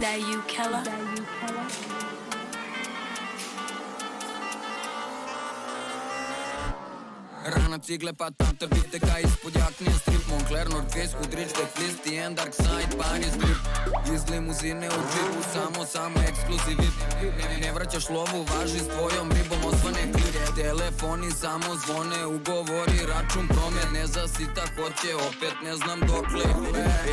that you, Kella? Rana cigle pa tam trbite ka ispod jakne strip Moncler, North Face, Kudrić, Decklist i en Dark Side, Paris Grip Iz limuzine u džipu, samo ekskluziv VIP Ne vraćaš lovu, važi s tvojom ribom osvane klip Telefoni samo zvone, ugovori, račun promet Ne zasita, hoće opet, ne znam dokle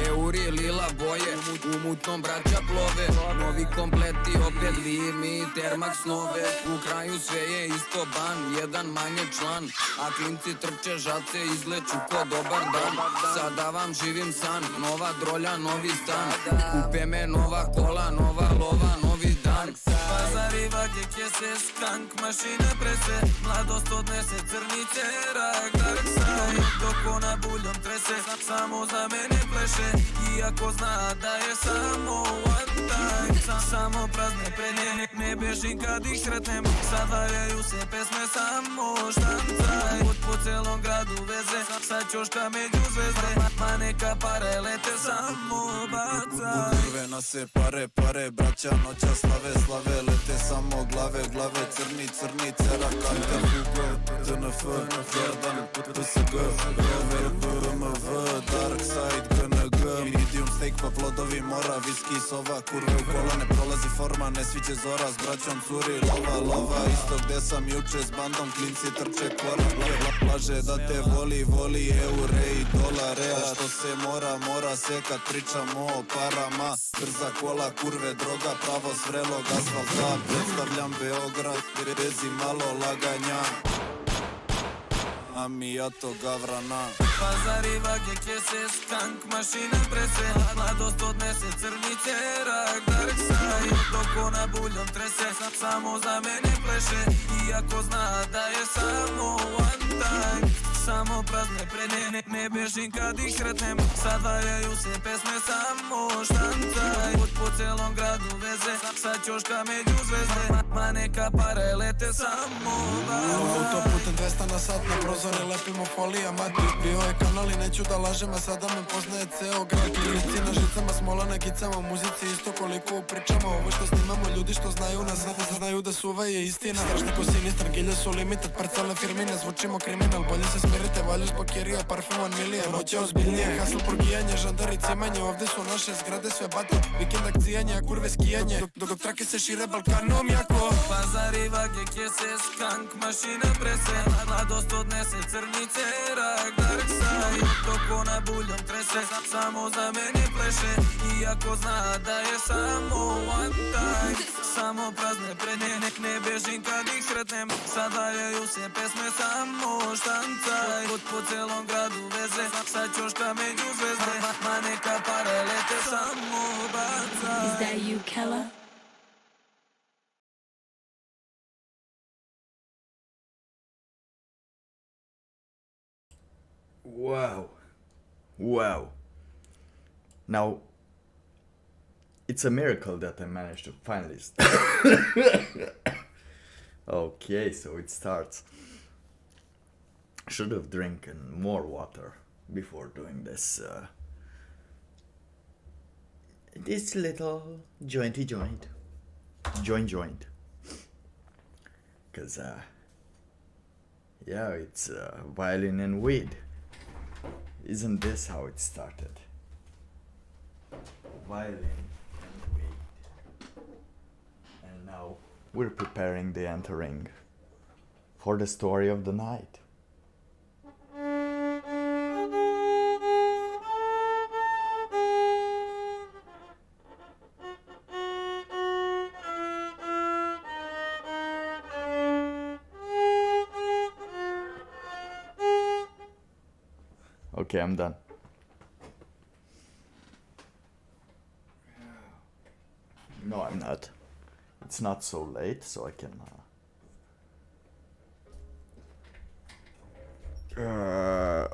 Euri, lila boje, u mutnom braća plove Novi kompleti, opet vi mi Termax nove U kraju sve je isto ban, jedan manje član A klinci trče žace, izleću ko dobar dan Sada vam živim san, nova drolja, novi stan Kupe me nova kola, nova lova, novi dan Pazari, vage, kese, skank, mašine prese Mladost odnese crnice, rak, dark side Dok ona buljom trese, samo za mene pleše Iako zna da je samo one time Samo prazne prednje, ne bežim kad ih sretnem Sadvarjaju se pesme, samo štancaj Po celom gradu veze, sa ćoška među zvezde Ma neka pare lete, samo bacaj Drvena se pare, braća noća slave Lete samo glave, crni, cera, karta, fugo DNF, Jordan, PSG, RMV, Dark Side, GNG Medium steak pa plodovi mora, viski, sova, kurve u kola Ne prolazi forma, ne sviće zora, s braćom curi, lova Isto gde sam juče, s bandom klinci trče kora Laže da te voli, eure i dolare A što se mora se kad pričamo o parama Brza kola, kurve, droga, pravo svrelog asfalta Predstavljam Beograd, rezi malo laganja Amijato Gavrana Pazari, vage, kese, skank, mašine prese Mladost odnese crnice, rak, dark side Dok ona buljom trese, samo za mene pleše Iako zna da je samo one time Samo prazne prednje, ne bežim kad ih sretnem Sadvarjaju se pesme, samo štancaj Po celom gradu veze, sa ćoška među zvezde Ma neka pare lete, samo bacaj Autoputem 200 na sat, na prozore lepimo folija mati Bio je kanal i neću da lažem, a sada me poznaje ceo grad Klinici na žicama, smola na gicama, u muzici isto koliko pričamo Ovo što snimamo, ljudi što znaju nas, znaju da suva je istina Strašni ko sinistar, gilje su limited, parcele firmine, zvučimo kriminal Bolje se smirite, valju zbog kirija, parfum 1 milion Hoće ozbiljnije, hasl porgijanje, žandari cimanje Ovde su naše zgrade sve bate, vikend akcijanje, a kurve skijanje Dok trake se šire Balkanom jako Pazari, vage, kese, skank, mašine prese Mladost odnese crnice, rak, dark side Dok ona buljom trese, samo za mene pleše Iako zna da je samo one time Samo prazne prednje, ne bežim kad ih sretnem Sadvarjaju se pesme, samo štancaj Po celom gradu veze, sa ćoška među zvezde Ma neka pare lete, samo bacaj Is that you, Kella? Wow. Now, it's a miracle that I managed to find this. Okay, so it starts. Should have drinking more water before doing this. This little joint. Cause yeah, it's violin and weed. Isn't this how it started? Violin and weed. And now we're preparing the entering for the story of the night. Okay, I'm done. No, I'm not. It's not so late, so I can.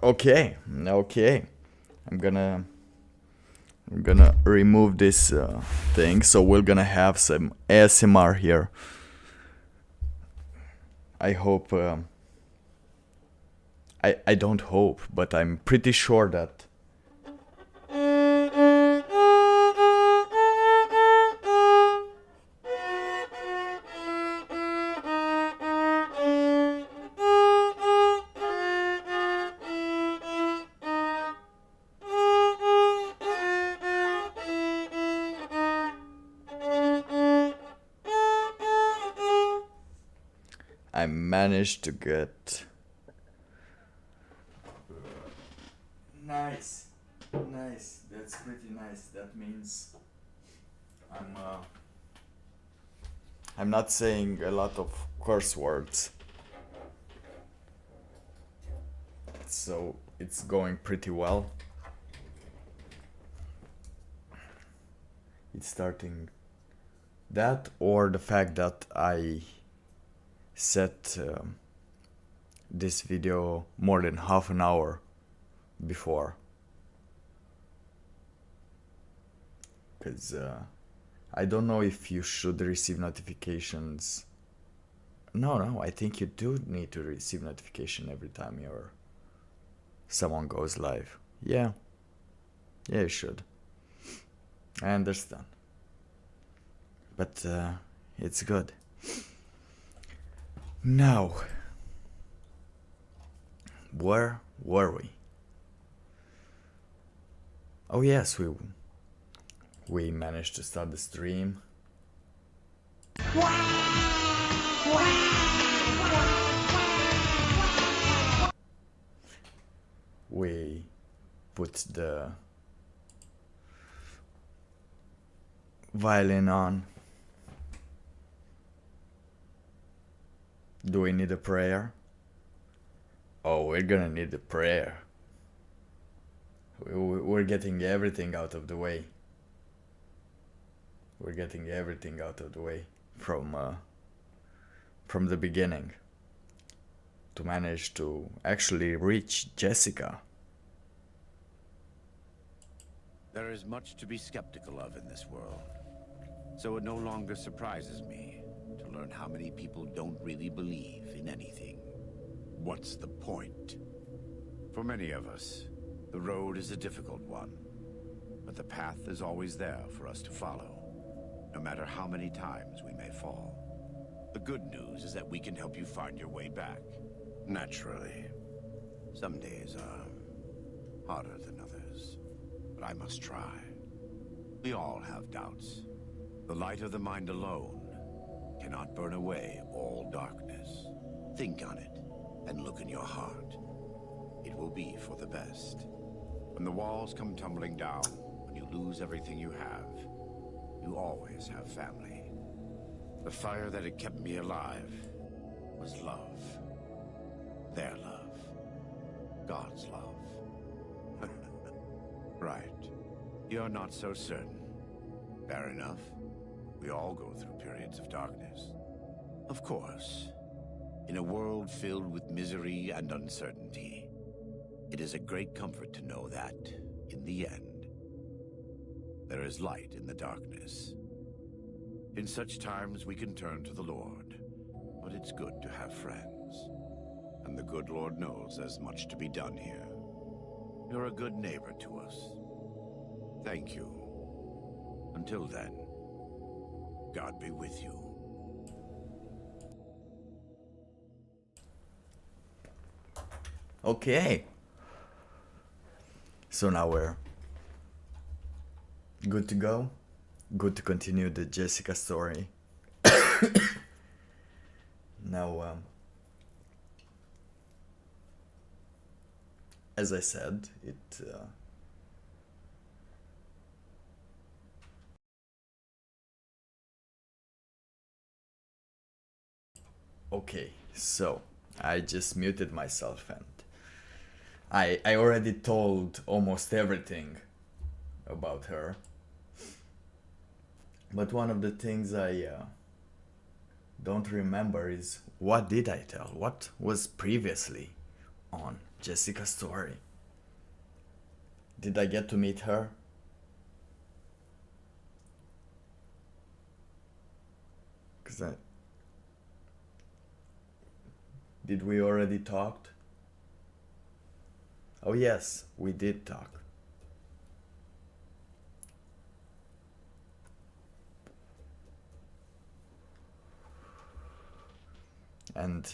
Okay. I'm gonna remove this thing, so we're gonna have some ASMR here. I hope. I don't hope, but I'm pretty sure that I managed to get nice. That's pretty nice. That means I'm not saying a lot of curse words, so it's going pretty well. It's starting that, or the fact that I set this video more than half an hour before, because I don't know if you should receive notifications. No, I think you do need to receive notification every time someone goes live. Yeah, you should. I understand, but it's good. Now, where were we? Oh yes, we managed to start the stream. We put the violin on. Do we need a prayer? Oh, we're gonna need a prayer. We're getting everything out of the way. We're getting everything out of the way from the beginning to manage to actually reach Jessica. There is much to be skeptical of in this world, so it no longer surprises me to learn how many people don't really believe in anything. What's the point? For many of us, the road is a difficult one, but the path is always there for us to follow, no matter how many times we may fall. The good news is that we can help you find your way back. Naturally, some days are harder than others, but I must try. We all have doubts. The light of the mind alone cannot burn away all darkness. Think on it and look in your heart. It will be for the best. When the walls come tumbling down, when you lose everything you have, you always have family. The fire that had kept me alive was love. Their love. God's love. Right. You're not so certain. Fair enough. We all go through periods of darkness. Of course. In a world filled with misery and uncertainty, it is a great comfort to know that, in the end, there is light in the darkness. In such times we can turn to the Lord, but it's good to have friends. And the good Lord knows there's much to be done here. You're a good neighbor to us. Thank you. Until then, God be with you. Okay. So now we're good to go. Good to continue the Jessica story. Now, as I said, okay, so I just muted myself and I already told almost everything about her. But one of the things I don't remember is, what did I tell? What was previously on Jessica's story? Did I get to meet her? Did we already talked? Oh yes, we did talk. And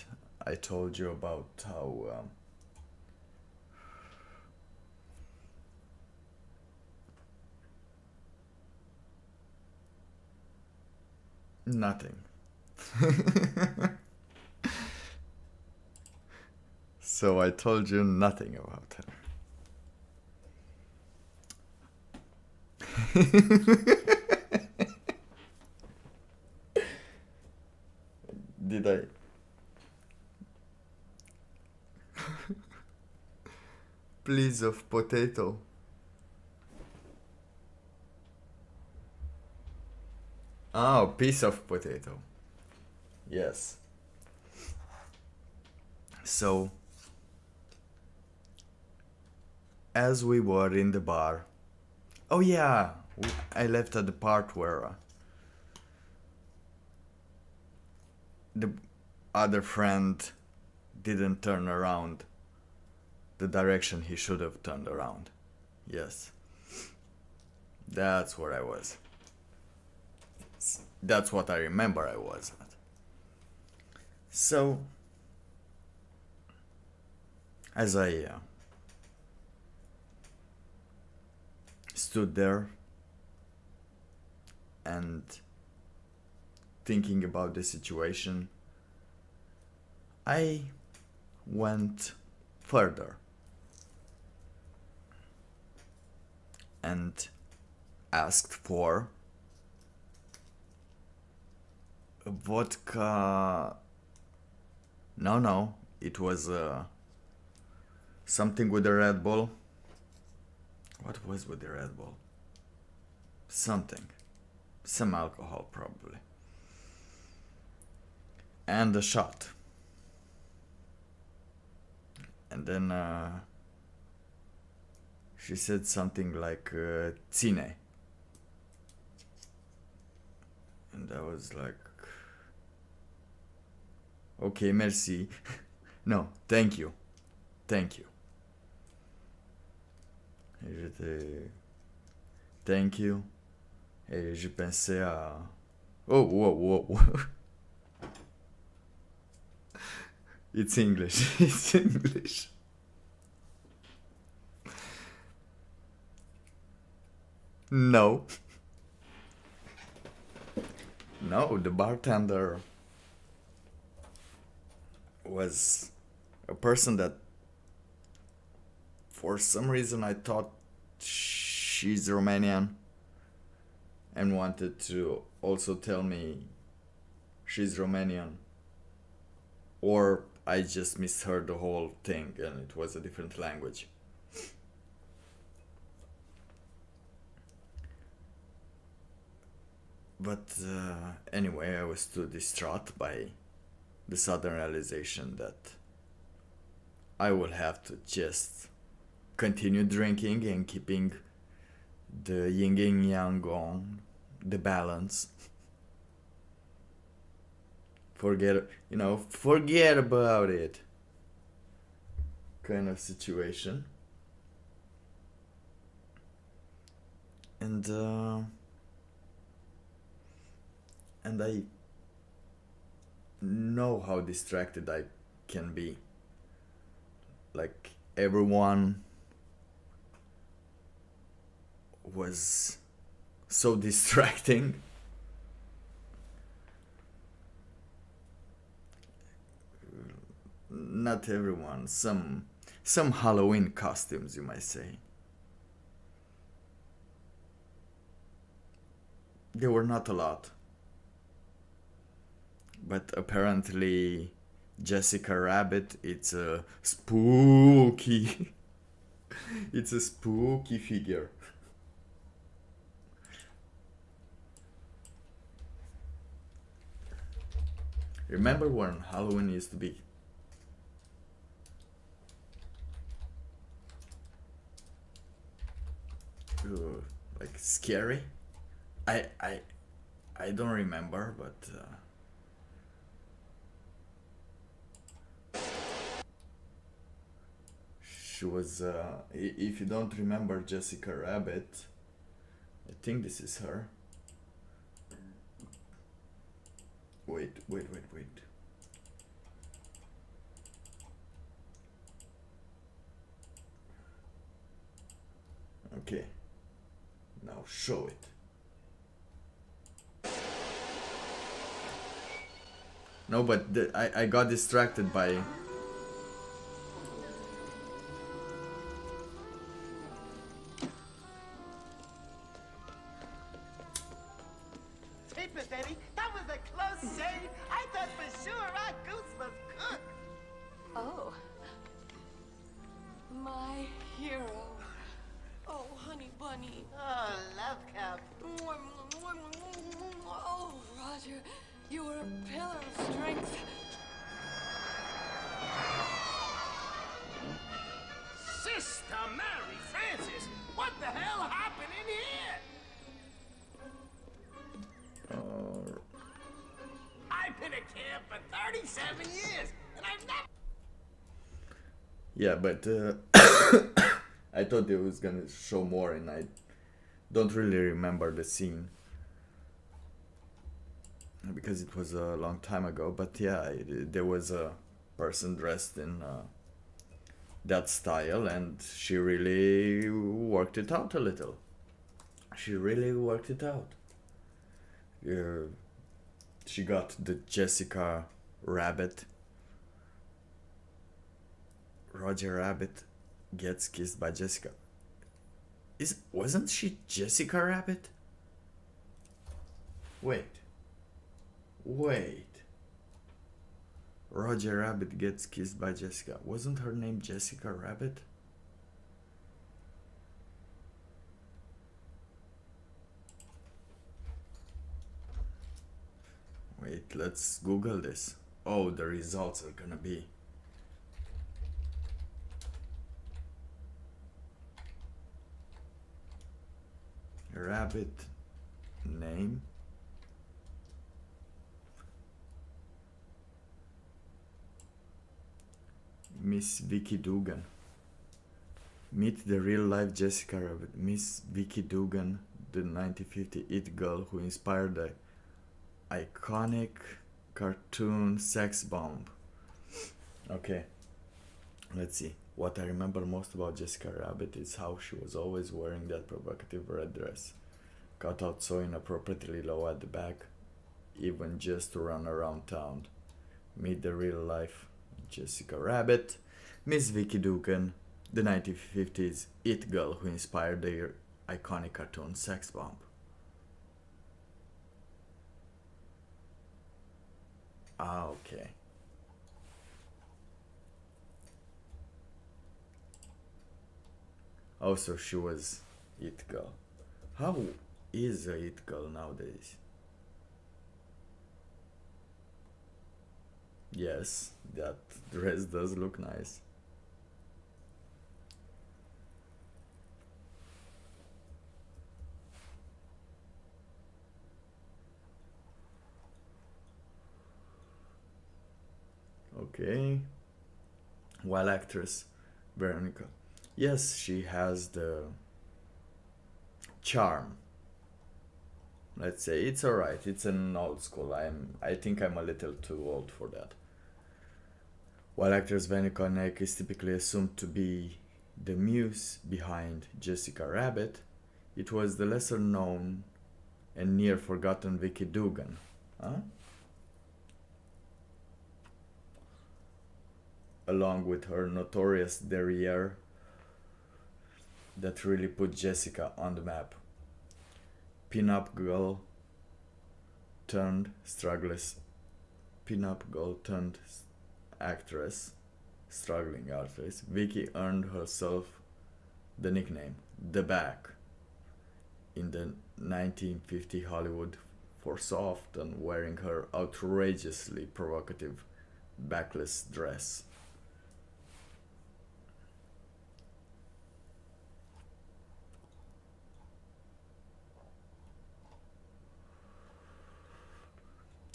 I told you about how nothing. So I told you nothing about her. Did I? Piece of potato. Oh, piece of potato. Yes. So, as we were in the bar, oh yeah, I left at the part where the other friend didn't turn around the direction he should have turned around. Yes. That's where I was. That's what I remember I was at. So, as I stood there and thinking about the situation, I went further and asked for a vodka. No, it was something with the Red Bull. What was with the Red Bull? Something. Some alcohol, probably. And a shot. And then she said something like Cine. And I was like, okay, merci. No, thank you. Thank you. Et j'étais... Thank you. Et je pensais à... Oh, whoa. It's English. It's English. No. No, the bartender was a person that for some reason I thought she's Romanian and wanted to also tell me she's Romanian, or I just misheard the whole thing and it was a different language. But anyway, I was too distraught by the sudden realization that I will have to just continue drinking and keeping the yin and yang on, the balance. Forget about it kind of situation. And I know how distracted I can be. Like, everyone was so distracting. Not everyone, some Halloween costumes, you might say. There were not a lot. But apparently Jessica Rabbit, it's a spooky it's a spooky figure. Remember when Halloween used to be like scary? I don't remember, but she was if you don't remember Jessica Rabbit, I think this is her. Wait. Okay, now show it. No, but I got distracted by Miss Eddie. That was a close shave. I thought for sure our goose was cooked. Oh. My hero. Oh, honey bunny. Oh, love cup. Oh, Roger, you were a pillar of strength. Sister Mary Frances, what the hell happened in here? I've been a camp for 37 years, and I've never... Yeah, but I thought it was gonna show more, and I don't really remember the scene because it was a long time ago. But yeah, there was a person dressed in that style, and she really worked it out a little. She really worked it out. She got the Jessica Rabbit. Roger Rabbit gets kissed by Jessica. Wasn't she Jessica Rabbit? Wait. Roger Rabbit gets kissed by Jessica. Wasn't her name Jessica Rabbit? Wait, let's Google this. Oh, the results are gonna be... Rabbit name. Miss Vicky Dugan. Meet the real-life Jessica Rabbit. Miss Vicky Dugan, the 1950 it girl who inspired the iconic cartoon Sex Bomb. Okay, let's see. What I remember most about Jessica Rabbit is how she was always wearing that provocative red dress, cut out so inappropriately low at the back, even just to run around town. Meet the real-life Jessica Rabbit, Miss Vicky Dugan, the 1950s it girl who inspired the iconic cartoon Sex Bomb. Ah, okay. Oh, so she was it girl. How is a it girl nowadays? Yes, that dress does look nice. Okay. While actress Veronica. Yes, she has the charm. Let's say it's alright. It's an old school. I think I'm a little too old for that. While actress Veronica Neck is typically assumed to be the muse behind Jessica Rabbit, it was the lesser known and near forgotten Vicky Dugan. Huh? Along with her notorious derriere that really put Jessica on the map. Pin-up girl turned actress, struggling artist, Vicky earned herself the nickname The Back in the 1950 Hollywood for so often wearing her outrageously provocative backless dress.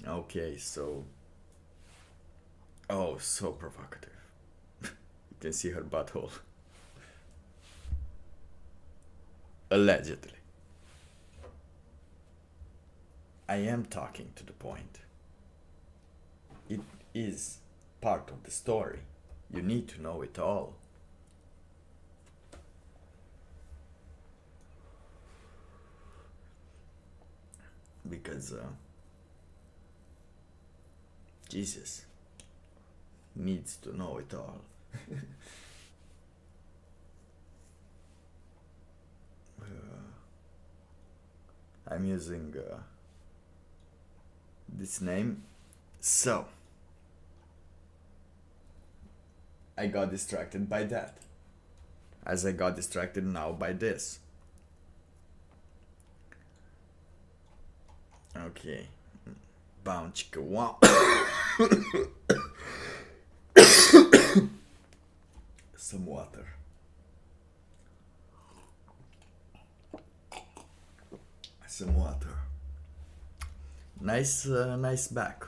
Okay, so... Oh, so provocative. You can see her butthole. Allegedly. I am talking to the point. It is part of the story. You need to know it all. Because, Jesus needs to know it all. I'm using this name. So I got distracted by that, as I got distracted now by this. Okay, bounce chicka wow. Some water. Some water. Nice, nice back.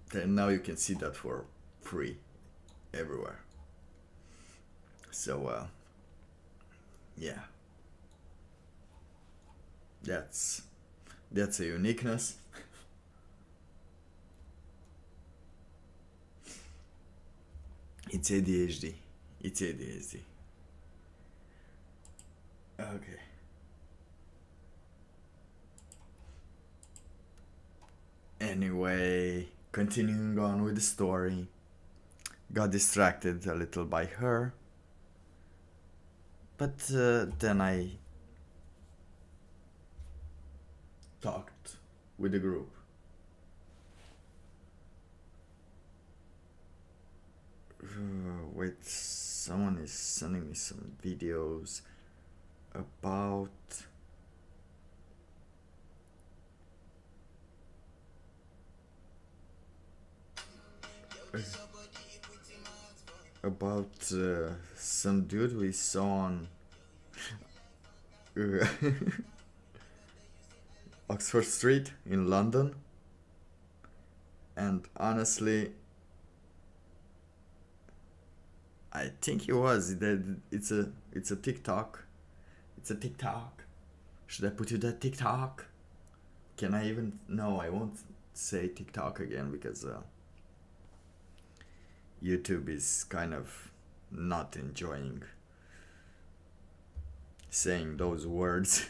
Okay, now you can see that for free everywhere. So, yeah, that's a uniqueness. It's ADHD. It's ADHD. Okay. Anyway, continuing on with the story, got distracted a little by her, but then I talked with the group. Wait, someone is sending me some videos about some dude we saw on Oxford Street in London, and honestly I think he was. It's a TikTok. It's a TikTok. Should I put you that TikTok? Can I even? No, I won't say TikTok again because YouTube is kind of not enjoying saying those words.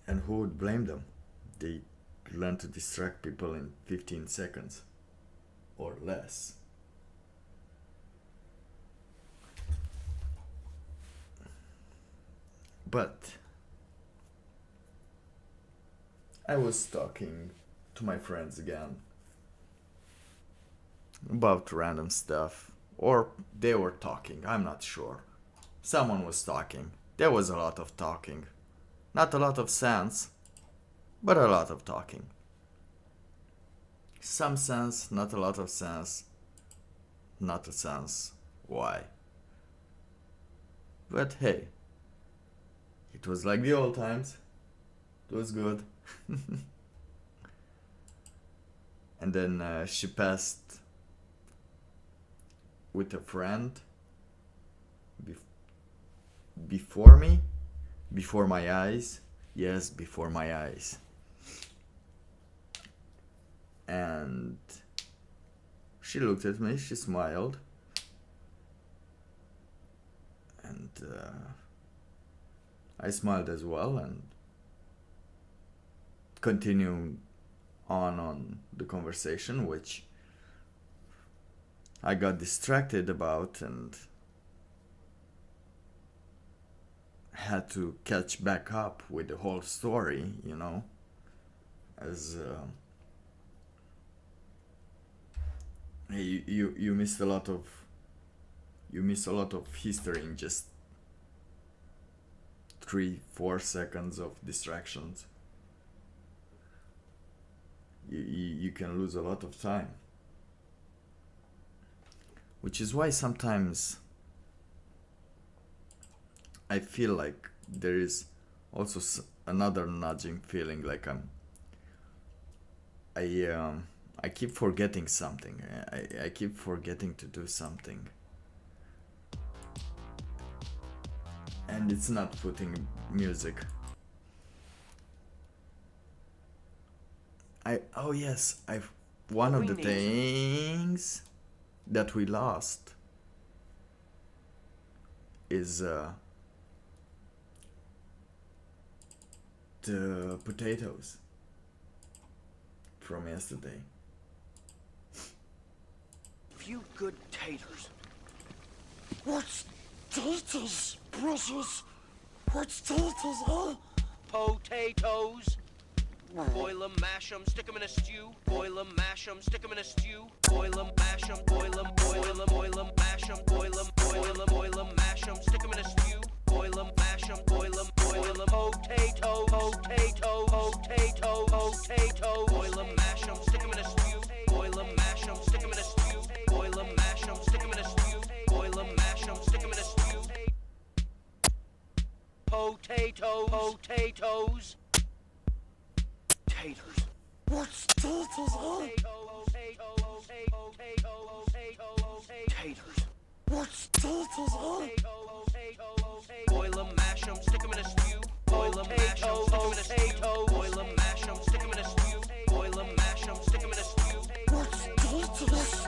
And who would blame them? They learn to distract people in 15 seconds or less. But I was talking to my friends again about random stuff, or they were talking, I'm not sure. Someone was talking. There was a lot of talking. Not a lot of sense, but a lot of talking. Some sense, not a lot of sense. Not a sense. Why? But hey, it was like the old times. It was good. And then she passed with a friend before me, before my eyes. Yes, before my eyes. And she looked at me, she smiled, and I smiled as well, and continued on the conversation, which I got distracted about and had to catch back up with the whole story, you know, as you missed a lot of history in just 3-4 seconds of distractions. You can lose a lot of time, which is why sometimes I feel like there is also another nudging feeling, like I keep forgetting something. I keep forgetting to do something, and it's not putting music. Oh yes, one of the things that we lost is the potatoes from yesterday. Few good taters. What's taters, precious? What's taters, huh? Potatoes. Boil 'em, mash 'em, stick 'em in a stew. Boil 'em, mash 'em, stick 'em in a stew. Boil 'em, mash 'em, boil 'em, boil 'em, boil 'em, mash 'em, boil 'em, boil 'em, boil 'em, mash 'em, stick 'em in a stew. Boil 'em, mash 'em, boil 'em, boil 'em. Potato, potato, potato, potato. Boil 'em, mash 'em, stick 'em in a stew. Boil 'em, mash 'em, stick 'em in a stew. Boil 'em, mash 'em, stick 'em in a stew. Boil 'em, mash 'em, stick 'em in a stew. Potato, potatoes. Taters. What's taters, huh? Taters. What's taters, huh? Boil 'em, mash 'em, stick 'em in a stew. Boil 'em, mash 'em, stick 'em in a stew. Boil 'em, mash 'em, stick 'em in a stew. Boil 'em, mash 'em, stick 'em in a stew. What's taters?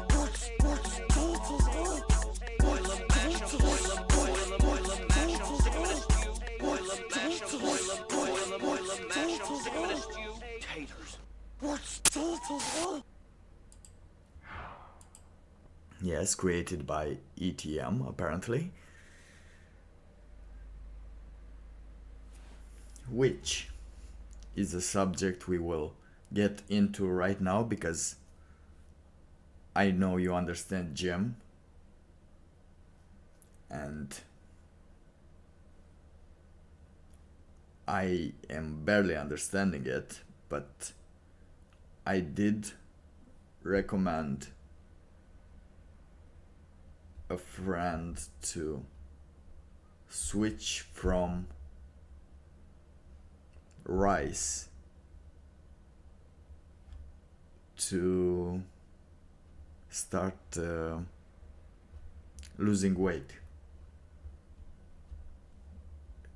What's taters, huh? Boil 'em, mash 'em, boil 'em, boil 'em, boil 'em, mash 'em, stick 'em in a stew. Boil 'em, mash 'em, boil 'em, boil 'em, boil 'em, mash 'em, stick 'em in a stew. Taters. What's taters, huh? Yes, created by ETM, apparently. Which is a subject we will get into right now, because I know you understand Jim, and I am barely understanding it, but I did recommend a friend to switch from rice to start losing weight.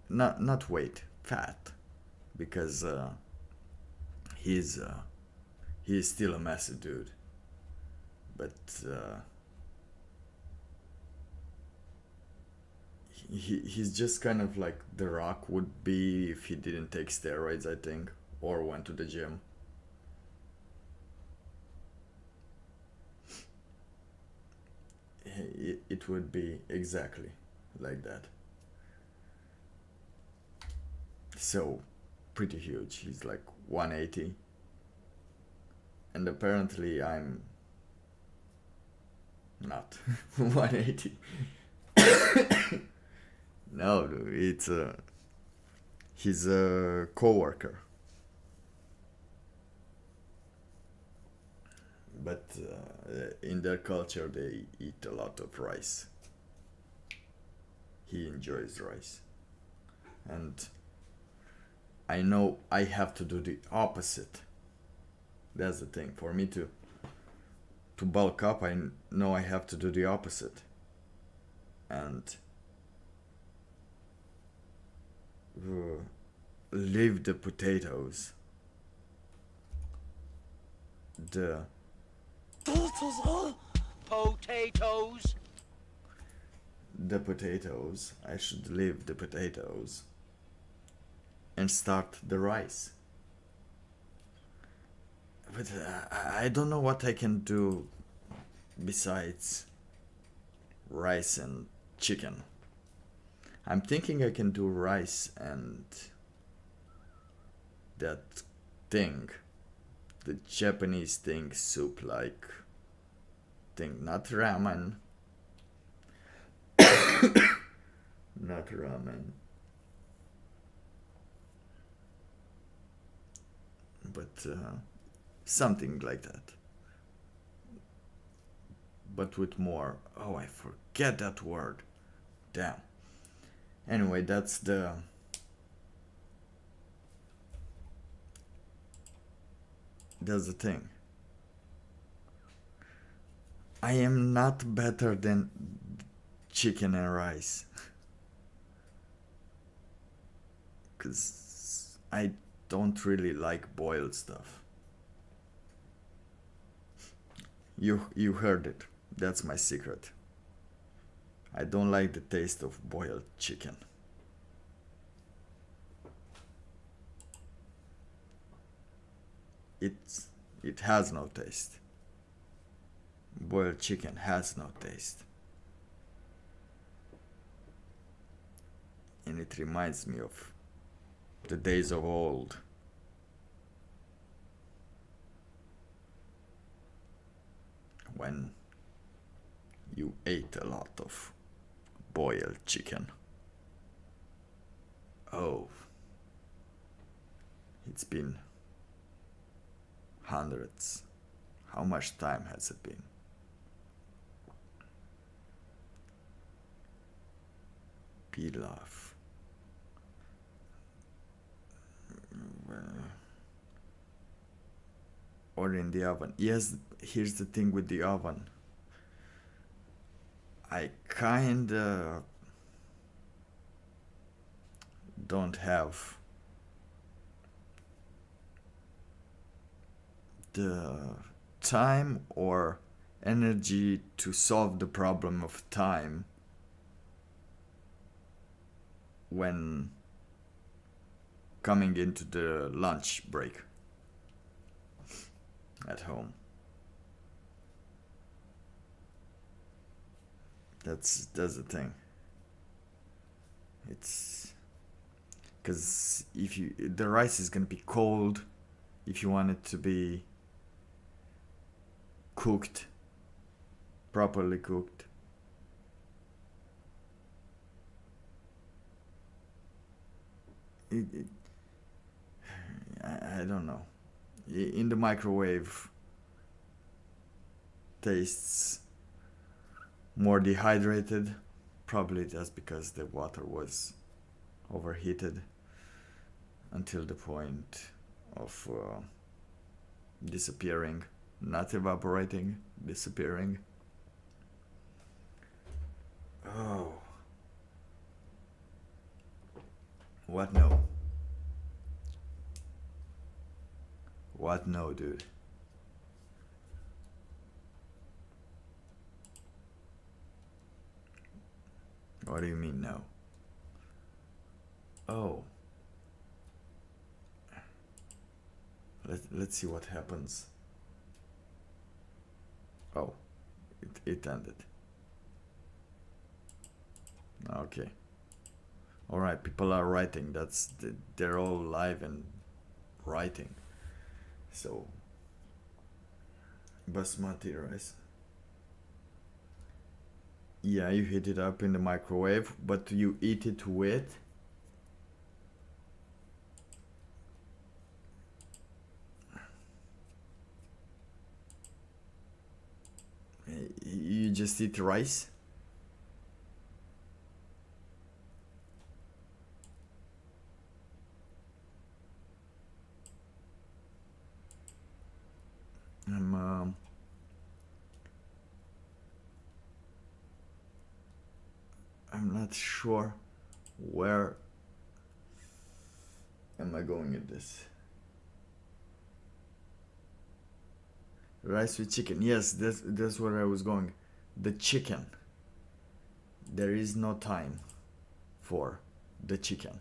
Not weight, fat, because he's still a massive dude, but he's just kind of like The Rock would be if he didn't take steroids, I think, or went to the gym. It would be exactly like that. So pretty huge. He's like 180, and apparently I'm not 180. No, it's he's a co-worker, but in their culture they eat a lot of rice. He enjoys rice, and I know I have to do the opposite. That's the thing. For me to bulk up, I know I have to do the opposite, and leave the potatoes. The Taters, huh? Potatoes. the potatoes. I should leave the potatoes and start the rice. But I don't know what I can do besides rice and chicken. I'm thinking I can do rice and that thing, the Japanese thing, soup like thing, not ramen. Not ramen. But something like that. But with more. Oh, I forget that word. Damn. Anyway, that's the thing. I am not better than chicken and rice. Cause I don't really like boiled stuff. You heard it. That's my secret. I don't like the taste of boiled chicken. It has no taste. Boiled chicken has no taste. And it reminds me of the days of old, when you ate a lot of boiled chicken. Oh, it's been hundreds. How much time has it been? Pilaf. Or in the oven. Yes, here's the thing with the oven. I kinda don't have the time or energy to solve the problem of time when coming into the lunch break at home. That's the thing. It's because if the rice is gonna be cold, if you want it to be cooked, properly cooked. I don't know. In the microwave tastes more dehydrated, probably just because the water was overheated until the point of disappearing, not evaporating, disappearing. Oh, what no? What no, dude? What do you mean no? Oh. Let's see what happens. Oh, it ended. Okay. All right, people are writing. They're all live and writing. So, basmati rice. Yeah, you heat it up in the microwave, but you eat it with you just eat rice. I'm not sure where am I going with this. Rice with chicken. Yes, that's where I was going. The chicken. There is no time for the chicken.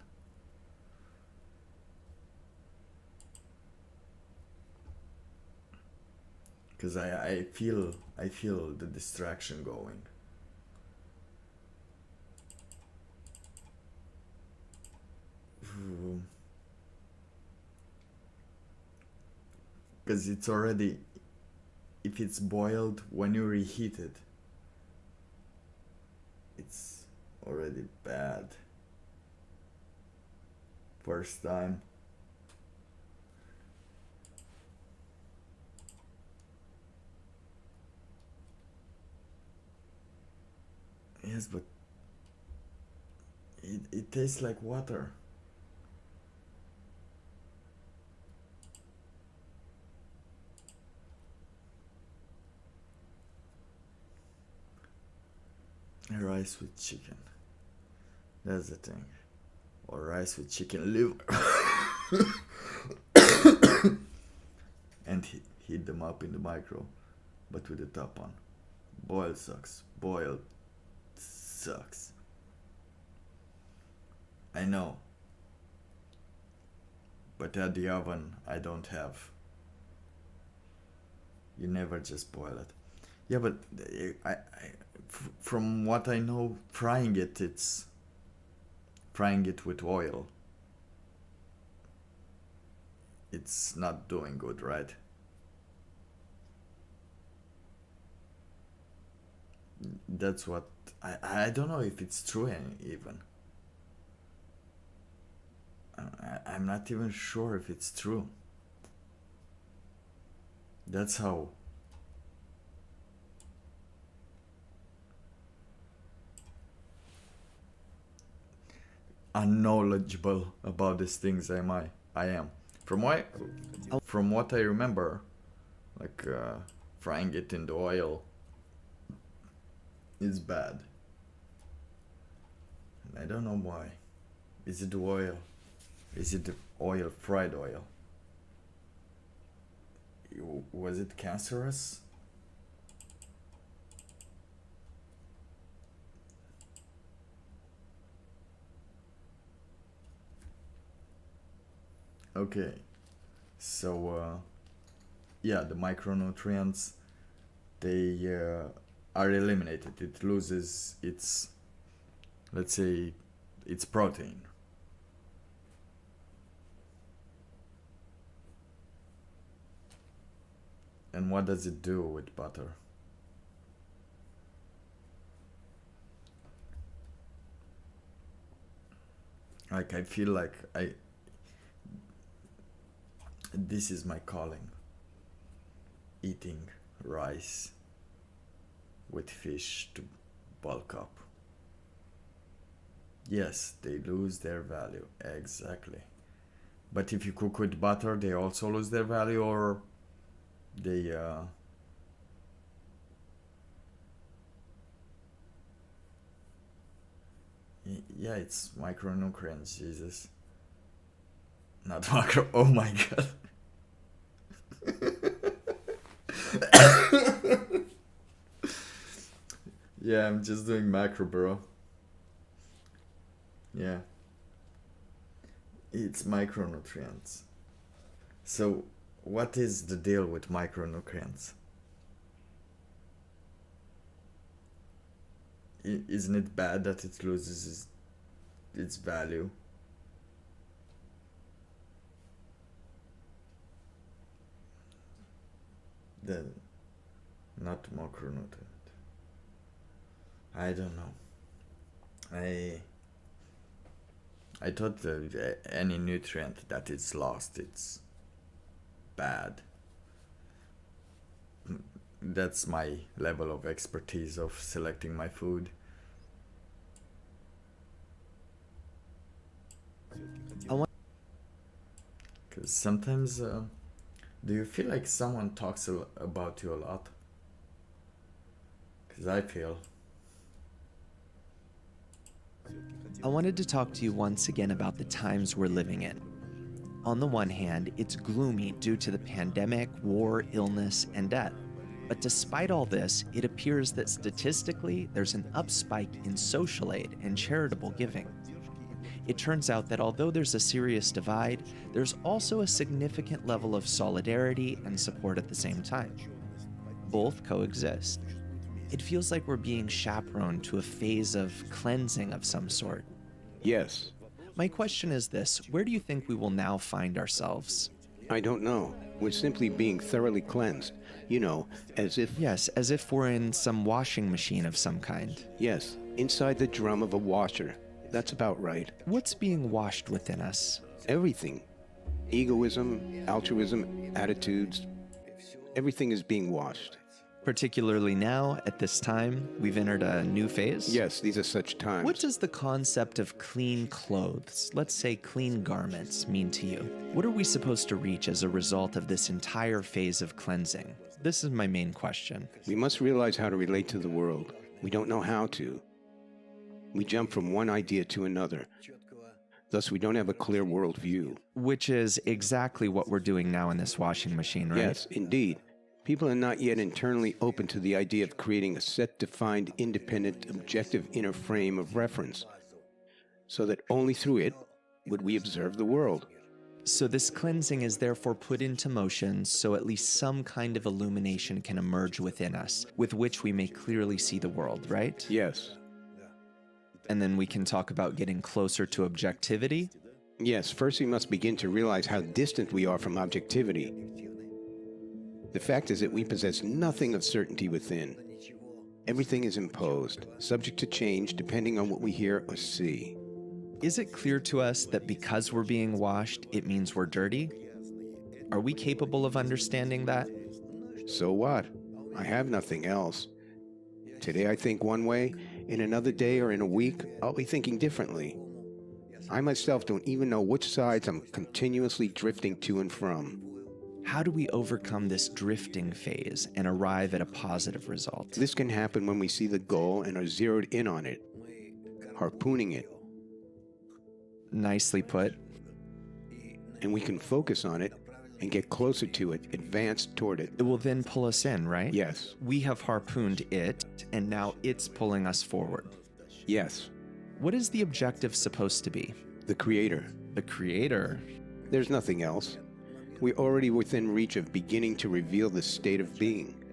Because I feel the distraction going. Because it's already, if it's boiled, when you reheat it, it's already bad. First time. Yes, but it tastes like water. Rice with chicken. That's the thing. Or rice with chicken liver. And heat them up in the micro, but with the top on. Boiled sucks. Boiled sucks. I know. But at the oven, I don't have. You never just boil it. Yeah, but from what I know, frying it with oil. It's not doing good, right? That's what I don't know if it's true even. I'm not even sure if it's true. That's how unknowledgeable about these things I am. From what I remember, like frying it in the oil is bad. I don't know why. Is it the oil? Is it the oil, fried oil? Was it cancerous? Okay, so yeah, the micronutrients, they are eliminated. It loses its, let's say, its protein. And what does it do with butter? Like, I feel like this is my calling. Eating rice with fish to bulk up. Yes, they lose their value, exactly. But if you cook with butter, they also lose their value, or they yeah, it's micronutrients, Jesus. Not macro, oh my god. Yeah, I'm just doing macro, bro. Yeah. It's micronutrients. So, what is the deal with micronutrients? Isn't it bad that it loses its value? Then, not macronutrient. I don't know. I thought that any nutrient that is lost, it's bad. That's my level of expertise of selecting my food. Because sometimes, do you feel like someone talks about you a lot? Because I feel. I wanted to talk to you once again about the times we're living in. On the one hand, it's gloomy due to the pandemic, war, illness, and death. But despite all this, it appears that statistically, there's an upspike in social aid and charitable giving. It turns out that although there's a serious divide, there's also a significant level of solidarity and support at the same time. Both coexist. It feels like we're being chaperoned to a phase of cleansing of some sort. Yes. My question is this: where do you think we will now find ourselves? I don't know. We're simply being thoroughly cleansed. You know, as if... Yes, as if we're in some washing machine of some kind. Yes, inside the drum of a washer. That's about right. What's being washed within us? Everything. Egoism, altruism, attitudes. Everything is being washed. Particularly now, at this time, we've entered a new phase? Yes, these are such times. What does the concept of clean clothes, let's say clean garments, mean to you? What are we supposed to reach as a result of this entire phase of cleansing? This is my main question. We must realize how to relate to the world. We don't know how to. We jump from one idea to another. Thus, we don't have a clear worldview. Which is exactly what we're doing now in this washing machine, right? Yes, indeed. People are not yet internally open to the idea of creating a set-defined, independent, objective inner frame of reference, so that only through it would we observe the world. So this cleansing is therefore put into motion so at least some kind of illumination can emerge within us, with which we may clearly see the world, right? Yes. And then we can talk about getting closer to objectivity? Yes, first we must begin to realize how distant we are from objectivity. The fact is that we possess nothing of certainty within. Everything is imposed, subject to change depending on what we hear or see. Is it clear to us that because we're being washed, it means we're dirty? Are we capable of understanding that? So what? I have nothing else. Today I think one way, in another day or in a week, I'll be thinking differently. I myself don't even know which sides I'm continuously drifting to and from. How do we overcome this drifting phase and arrive at a positive result? This can happen when we see the goal and are zeroed in on it, harpooning it, Nicely put. and we can focus on it and get closer to it, advance toward it. It will then pull us in, right? Yes, We have harpooned it, and now it's pulling us forward. yes, What is the objective supposed to be? the Creator. The Creator. There's nothing else. We're already within reach of beginning to reveal the state of being.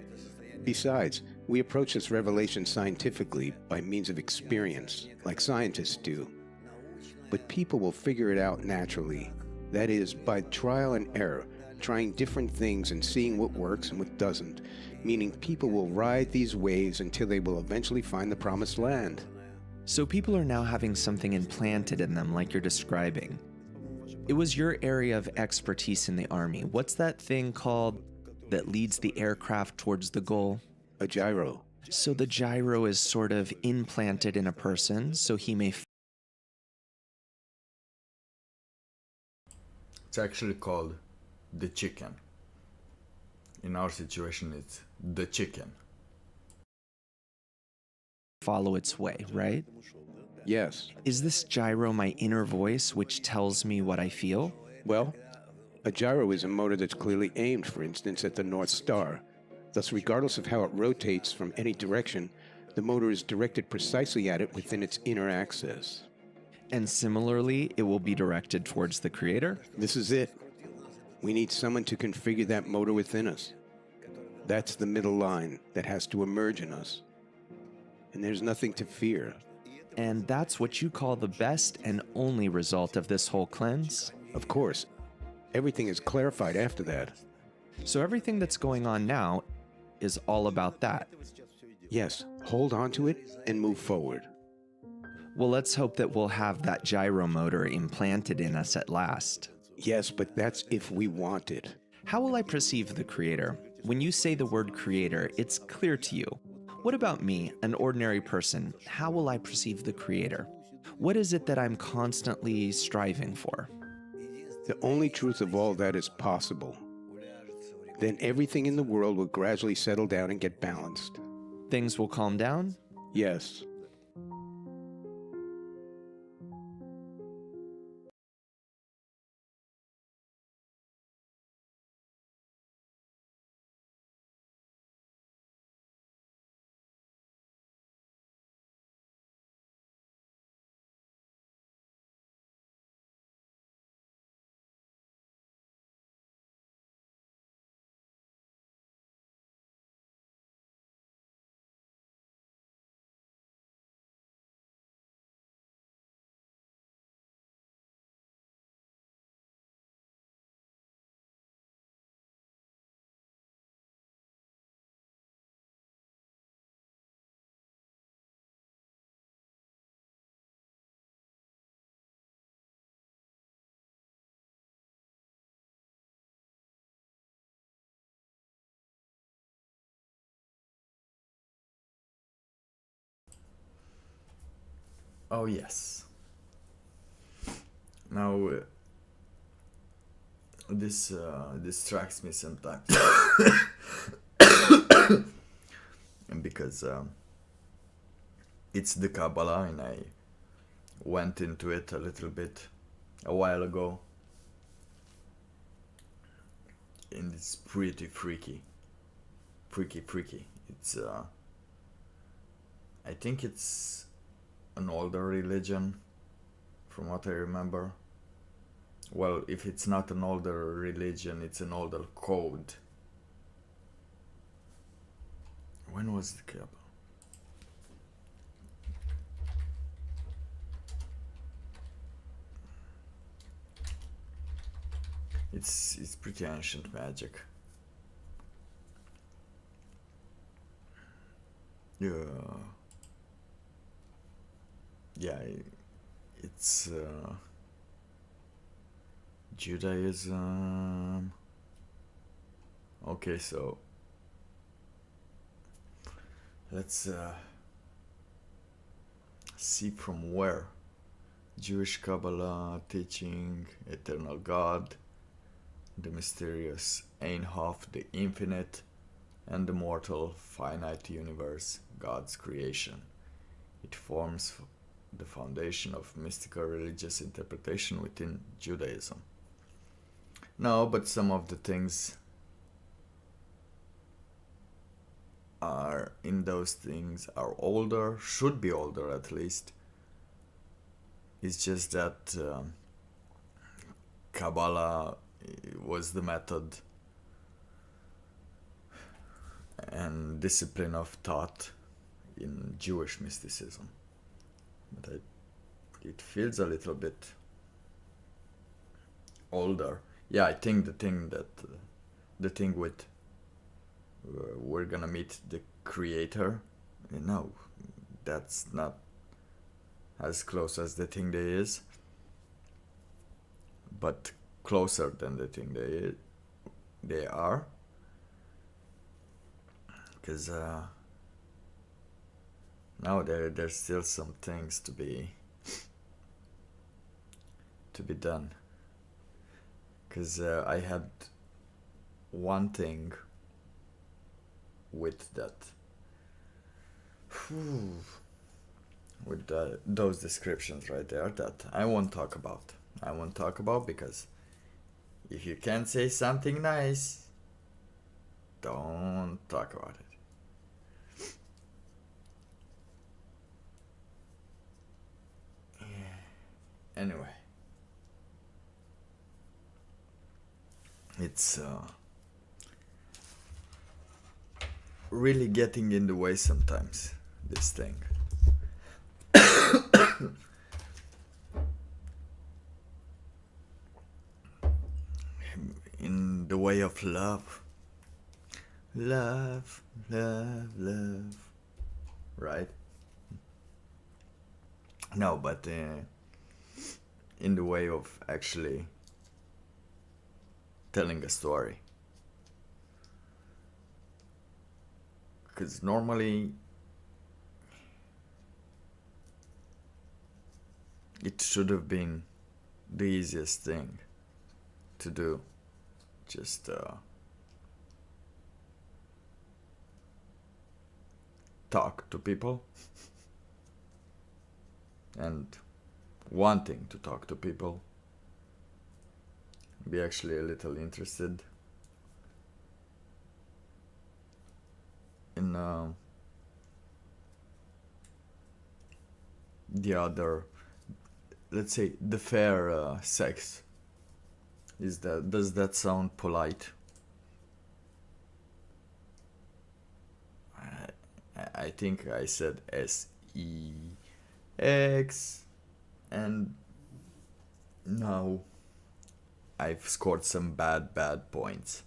Besides, we approach this revelation scientifically by means of experience, like scientists do. But people will figure it out naturally. That is, by trial and error, trying different things and seeing what works and what doesn't, meaning people will ride these waves until they will eventually find the promised land. So people are now having something implanted in them like you're describing. It was your area of expertise in the Army. What's that thing called that leads the aircraft towards the goal? A gyro. So the gyro is sort of implanted in a person, so he may It's actually called the chicken. In our situation, it's the chicken. follow its way, right? Yes. Is this gyro my inner voice which tells me what I feel? Well, a gyro is a motor that's clearly aimed, for instance, at the North Star. Thus, regardless of how it rotates from any direction, the motor is directed precisely at it within its inner axis. And similarly, it will be directed towards the Creator? This is it. We need someone to configure that motor within us. That's the middle line that has to emerge in us. And there's nothing to fear. And that's what you call the best and only result of this whole cleanse? Of course, everything is clarified after that. So everything that's going on now is all about that. Yes, hold on to it and move forward. Well, let's hope that we'll have that gyro motor implanted in us at last. Yes, but that's if we want it. How will I perceive the Creator? When you say the word Creator, it's clear to you. What about me, an ordinary person? How will I perceive the Creator? What is it that I'm constantly striving for? The only truth of all that is possible. Then everything in the world will gradually settle down and get balanced. Things will calm down? Yes. Oh yes. Now this distracts me sometimes, and because it's the Kabalah, and I went into it a little bit a while ago, and it's pretty freaky. It's I think it's an older religion, from what I remember. Well, if it's not an older religion, it's an older code. When was the Kabalah? It's pretty ancient magic. yeah, it's Judaism. Okay, so let's see from where. Jewish Kabalah teaching eternal God, the mysterious Ein Hof, the infinite, and the mortal finite universe, God's creation. It forms the foundation of mystical religious interpretation within Judaism. No, but some of the things are in those things are older, should be older at least. It's just that Kabalah was the method and discipline of thought in Jewish mysticism. But it feels a little bit older. Yeah, I think the thing with we're gonna meet the creator, no, that's not as close as the thing there is, but closer than the thing they are, because now there's still some things to be done, because I had one thing with that with those descriptions right there that I won't talk about. Because if you can't say something nice, don't talk about it. Anyway, it's really getting in the way sometimes, this thing. In the way of love, right? No, but in the way of actually telling a story. Because normally it should have been the easiest thing to do. Just talk to people and wanting to talk to people, be actually a little interested in the other, let's say, the fair sex. Does that sound polite? I think I said SEX, and now I've scored some bad points.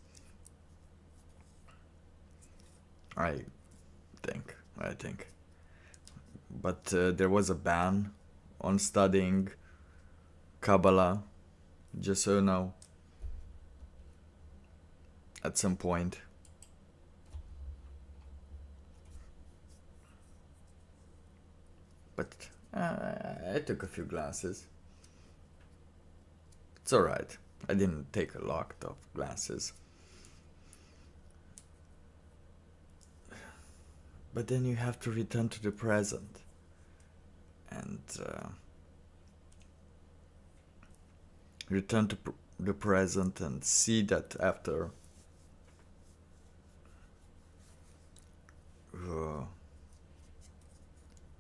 I think. But there was a ban on studying Kabalah, just so you know, at some point. But I took a few glasses. It's alright. I didn't take a lot of glasses. But then you have to return to the present. And return to the present and see that after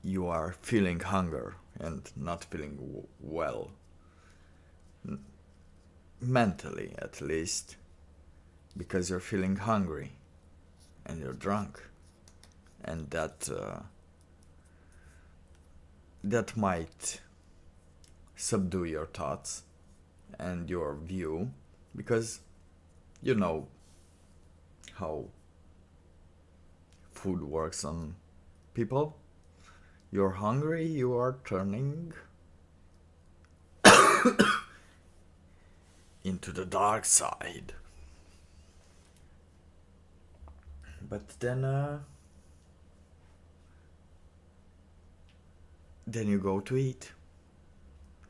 you are feeling hunger and not feeling well, mentally at least, because you're feeling hungry and you're drunk, and that might subdue your thoughts and your view, because you know how food works on people, you're hungry, you are turning into the dark side. But then you go to eat.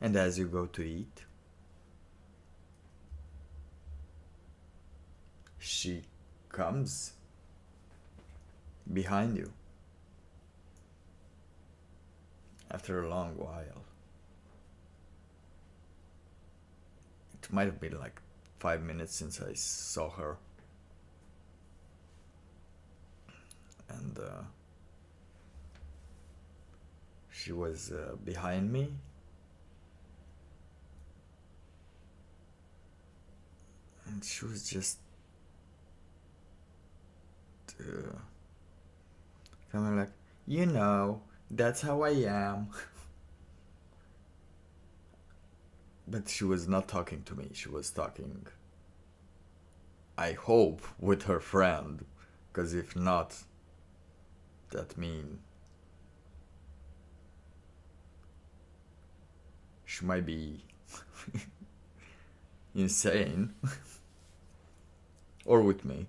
And as you go to eat, she comes behind you after a long while. It might have been like 5 minutes since I saw her. And she was behind me. And she was just kind of like, you know, that's how I am. But she was not talking to me. She was talking, I hope, with her friend. Because if not, that means she might be insane. Or with me.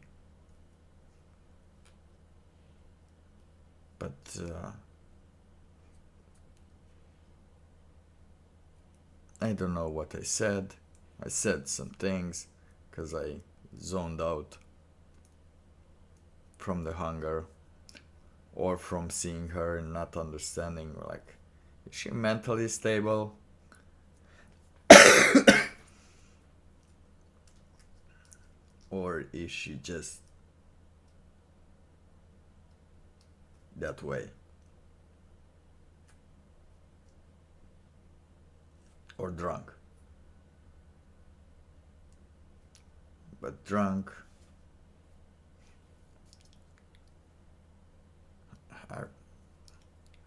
But I don't know what I said. I said some things because I zoned out from the hunger or from seeing her and not understanding, like, is she mentally stable? Or is she just that way? Or drunk? But drunk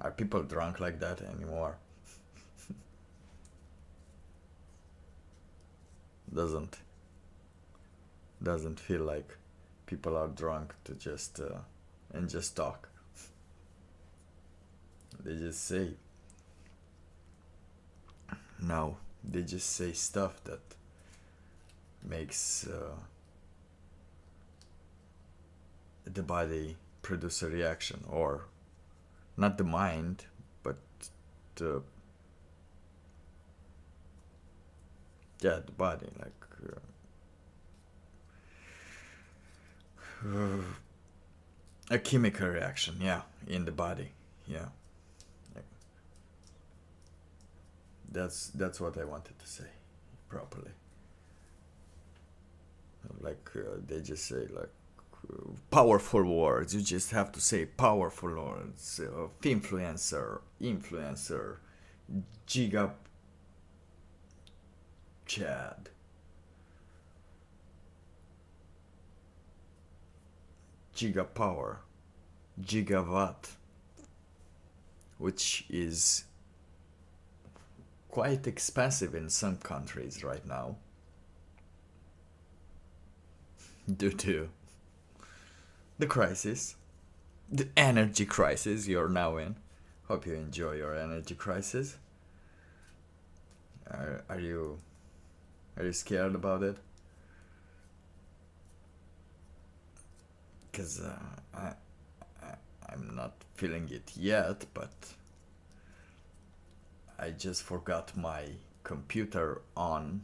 are people drunk like that anymore? Doesn't feel like people are drunk to just and just talk. They just say, no, they just say stuff that makes the body produce a reaction, or not the mind, but the body, like a chemical reaction, yeah, in the body, yeah. That's what I wanted to say properly. Like they just say like powerful words. You just have to say powerful words. Influencer, giga, Chad. Giga power, gigawatt, which is quite expensive in some countries right now due to the crisis, the energy crisis you're now in. Hope you enjoy your energy crisis. Are you scared about it? Because I'm not feeling it yet, but I just forgot my computer on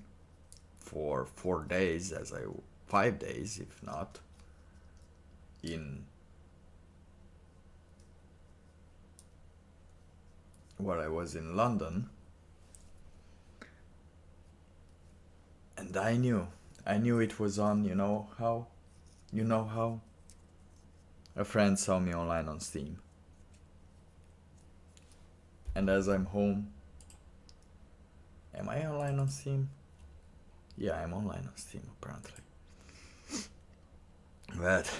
for 4 days, 5 days if not, while I was in London. And I knew it was on. You know how? A friend saw me online on Steam. And as I'm home, am I online on Steam? Yeah, I'm online on Steam apparently. But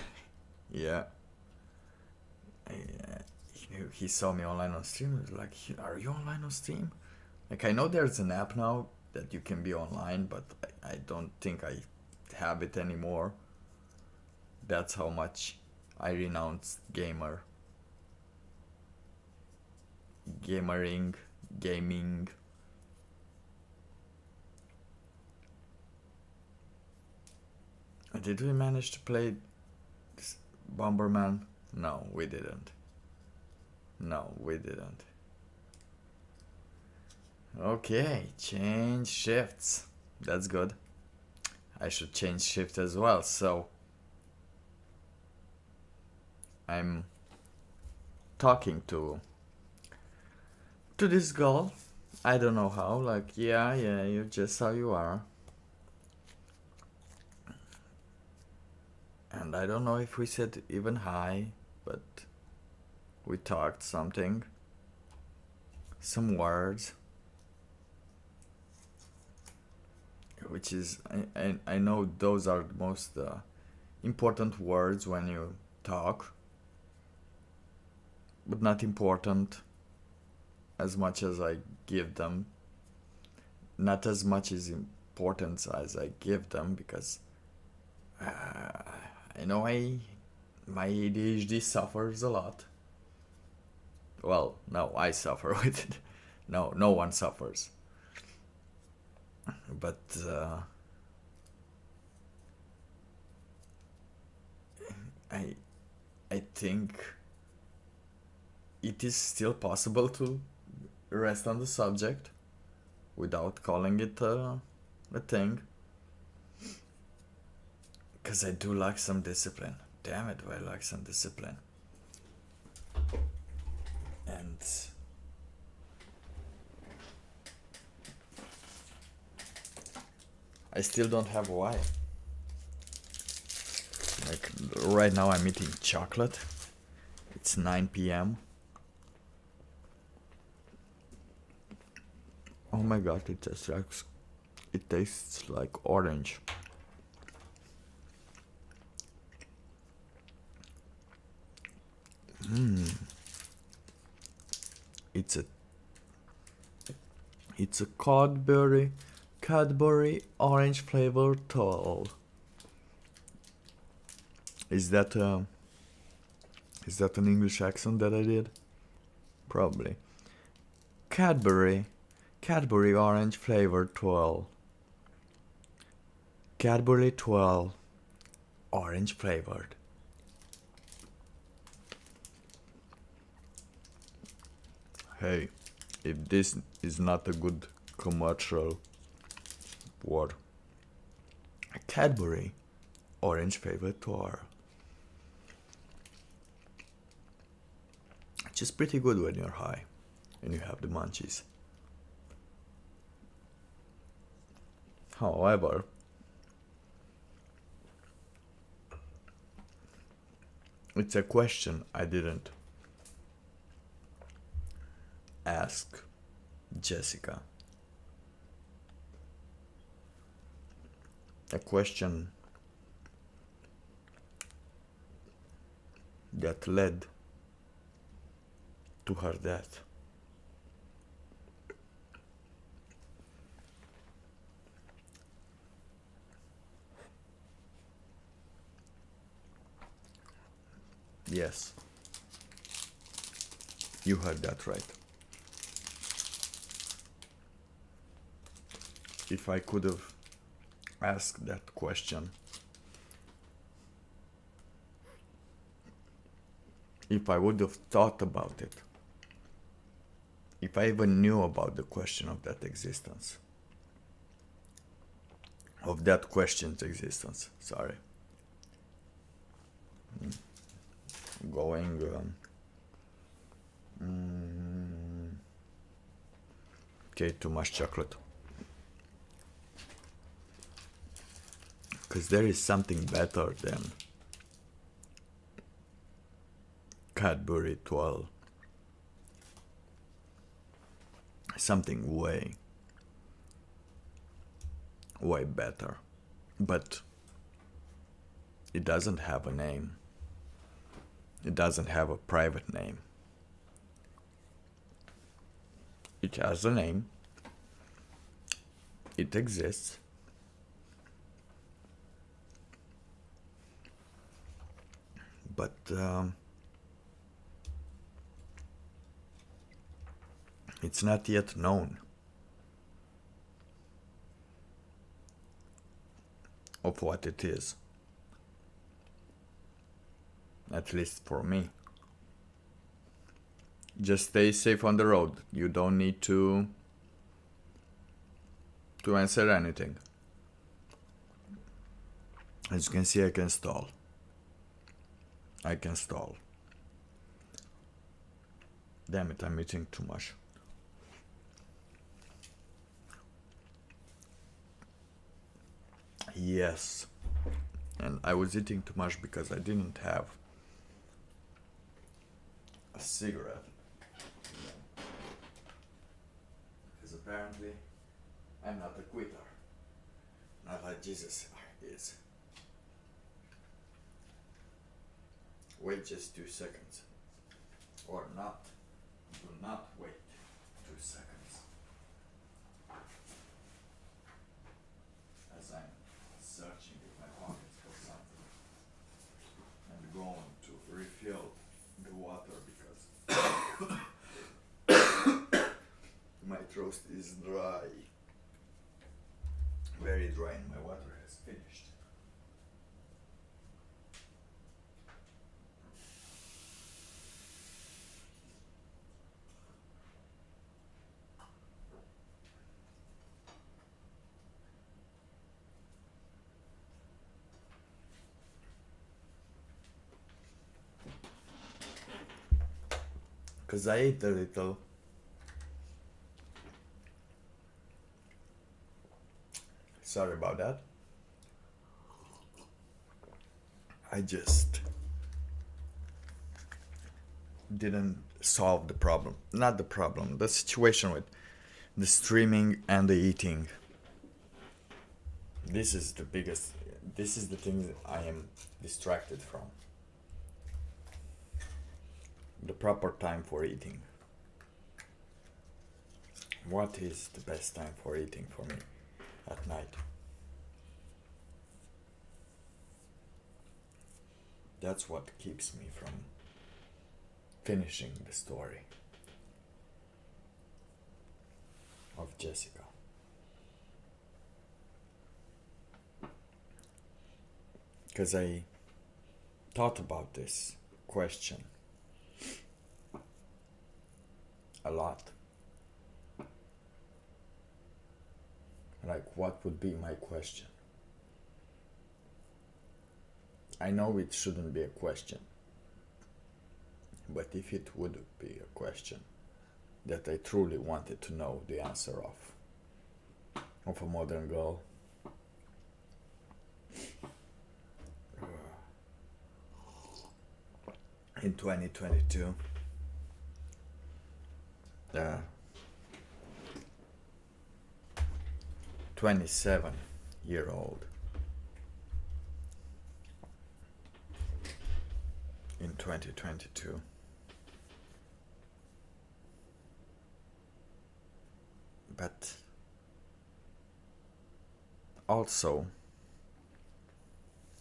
yeah, he saw me online on Steam. He was like, "Are you online on Steam?" Like, I know there's an app now that you can be online, but I don't think I have it anymore. That's how much I renounce gamer gaming. Did we manage to play Bomberman? No, we didn't. No, we didn't. Okay, change shifts. That's good. I should change shift as well, so I'm talking to this girl. I don't know how, like, yeah, you're just how you are. And I don't know if we said even hi, but we talked something. Some words. Which is, I know those are the most important words when you talk. But not important as much as I give them. Not as much as importance as I give them, because I know my ADHD suffers a lot. Well, no, I suffer with it. No one suffers. But I think it is still possible to rest on the subject without calling it a thing. Because I do lack some discipline. Damn it, do I lack some discipline. And I still don't have why. Like, right now I'm eating chocolate. It's 9 p.m. Oh my god, it tastes like orange. It's a Cadbury orange flavor tall. Is that an English accent that I did? Probably. Cadbury orange flavor 12. Cadbury 12 orange flavored. Hey, if this is not a good commercial word. Cadbury orange flavored 12. Which is pretty good when you're high and you have the munchies. However, it's a question I didn't ask Jessica. A question that led to her death. Yes, you heard that right. If I could have asked that question, if I would have thought about it, if I even knew about the question of that existence, of that question's existence, sorry. Going okay, too much chocolate. Because there is something better than Cadbury 12. Something way better. But it doesn't have a name. It doesn't have a private name. It has a name. It exists. But It's not yet known of what it is. At least for me. Just stay safe on the road. You don't need to answer anything. As you can see, I can stall. Damn it, I'm eating too much. Yes. And I was eating too much because I didn't have a cigarette. Because apparently I'm not a quitter. Not like Jesus is. Wait just 2 seconds. Or not. Do not wait 2 seconds. As I'm searching in my pockets for something. And going to refill the water because my throat is dry. Very dry and my water has finished. Because I ate a little. Sorry about that. I just didn't solve the problem. Not the problem, the situation with the streaming and the eating. This is the biggest, this is the thing that I am distracted from. The proper time for eating. What is the best time for eating for me at night? That's what keeps me from finishing the story of Jessica. Because I thought about this question a lot. Like, what would be my question? I know it shouldn't be a question, but if it would be a question that I truly wanted to know the answer of a modern girl, in 2022, 27-year-old in 2022. But also,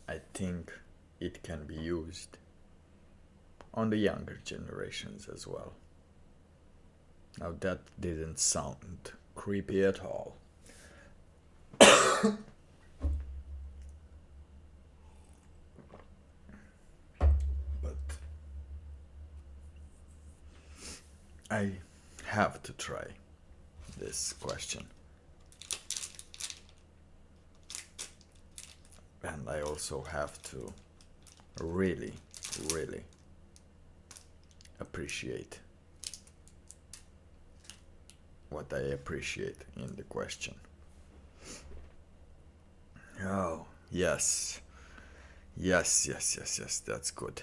I think it can be used on the younger generations as well. Now that didn't sound creepy at all. But I have to try this question. And I also have to really, really appreciate what I appreciate in the question. Oh, yes. Yes, that's good.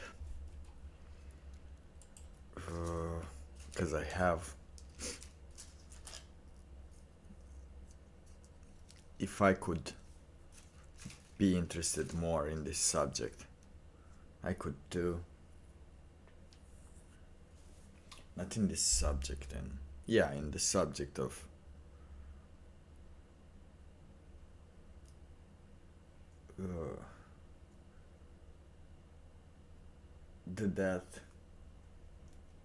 Because I have... If I could be interested more in this subject, I could do... Not in this subject, and yeah, in the subject of the death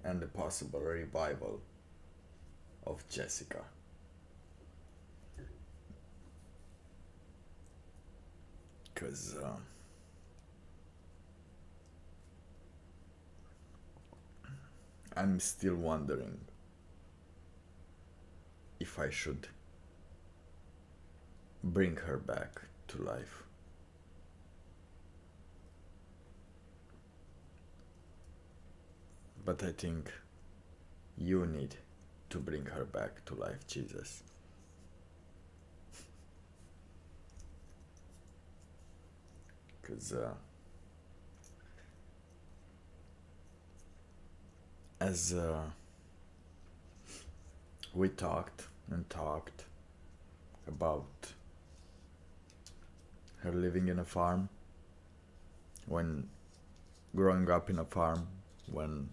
and the possible revival of Jessica. Because I'm still wondering if I should bring her back to life. But I think you need to bring her back to life, Jesus. Because as we talked and talked about her living in a farm, when growing up in a farm, when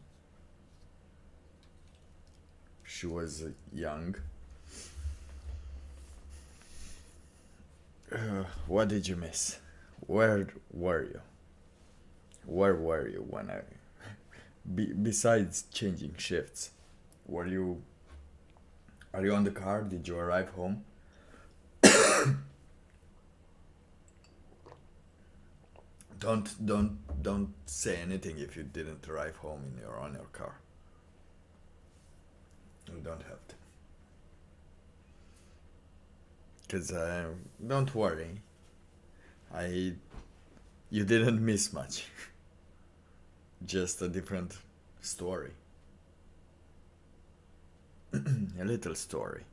she was young. What did you miss? Where were you? Where were you when I... besides changing shifts, were you... Are you on the car? Did you arrive home? Don't say anything if you didn't arrive home on your car. You don't have to. Cause don't worry. You didn't miss much. Just a different story. A little story.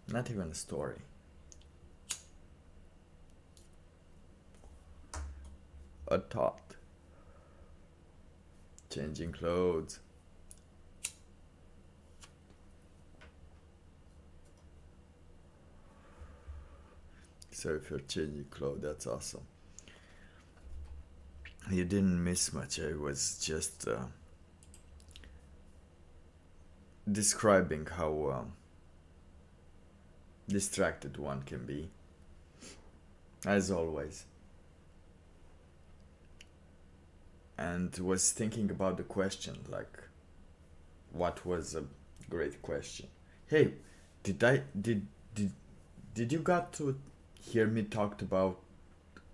Not even a story. A thought. Changing clothes. So if you're changing clothes, that's awesome. You didn't miss much. I was just describing how distracted one can be, as always. And was thinking about the question, like, what was a great question? Hey, did you got to hear me talked about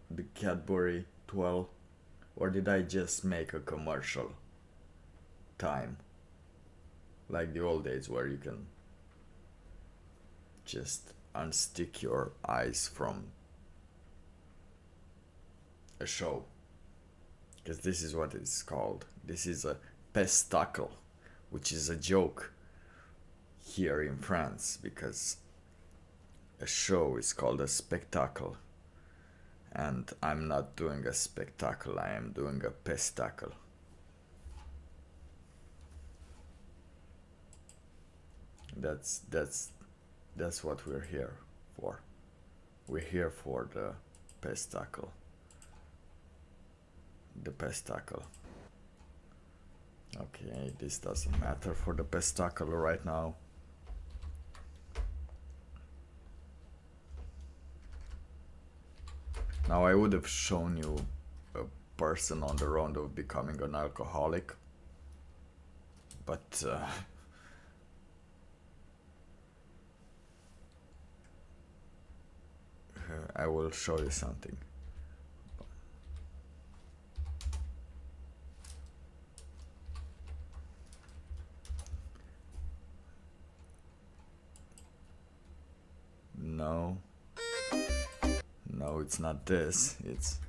the Cadbury 12, or did I just make a commercial time, like the old days where you can just unstick your eyes from a show? Because this is what it's called. This is a pestacle, which is a joke here in France, because a show is called a spectacle, and I'm not doing a spectacle, I am doing a pestacle. That's what we're here for. We're here for the pestacle. The pestacle. Okay, this doesn't matter for the pestacle right now. Now I would have shown you a person on the road of becoming an alcoholic, but I will show you something. No. No, it's not this. It's...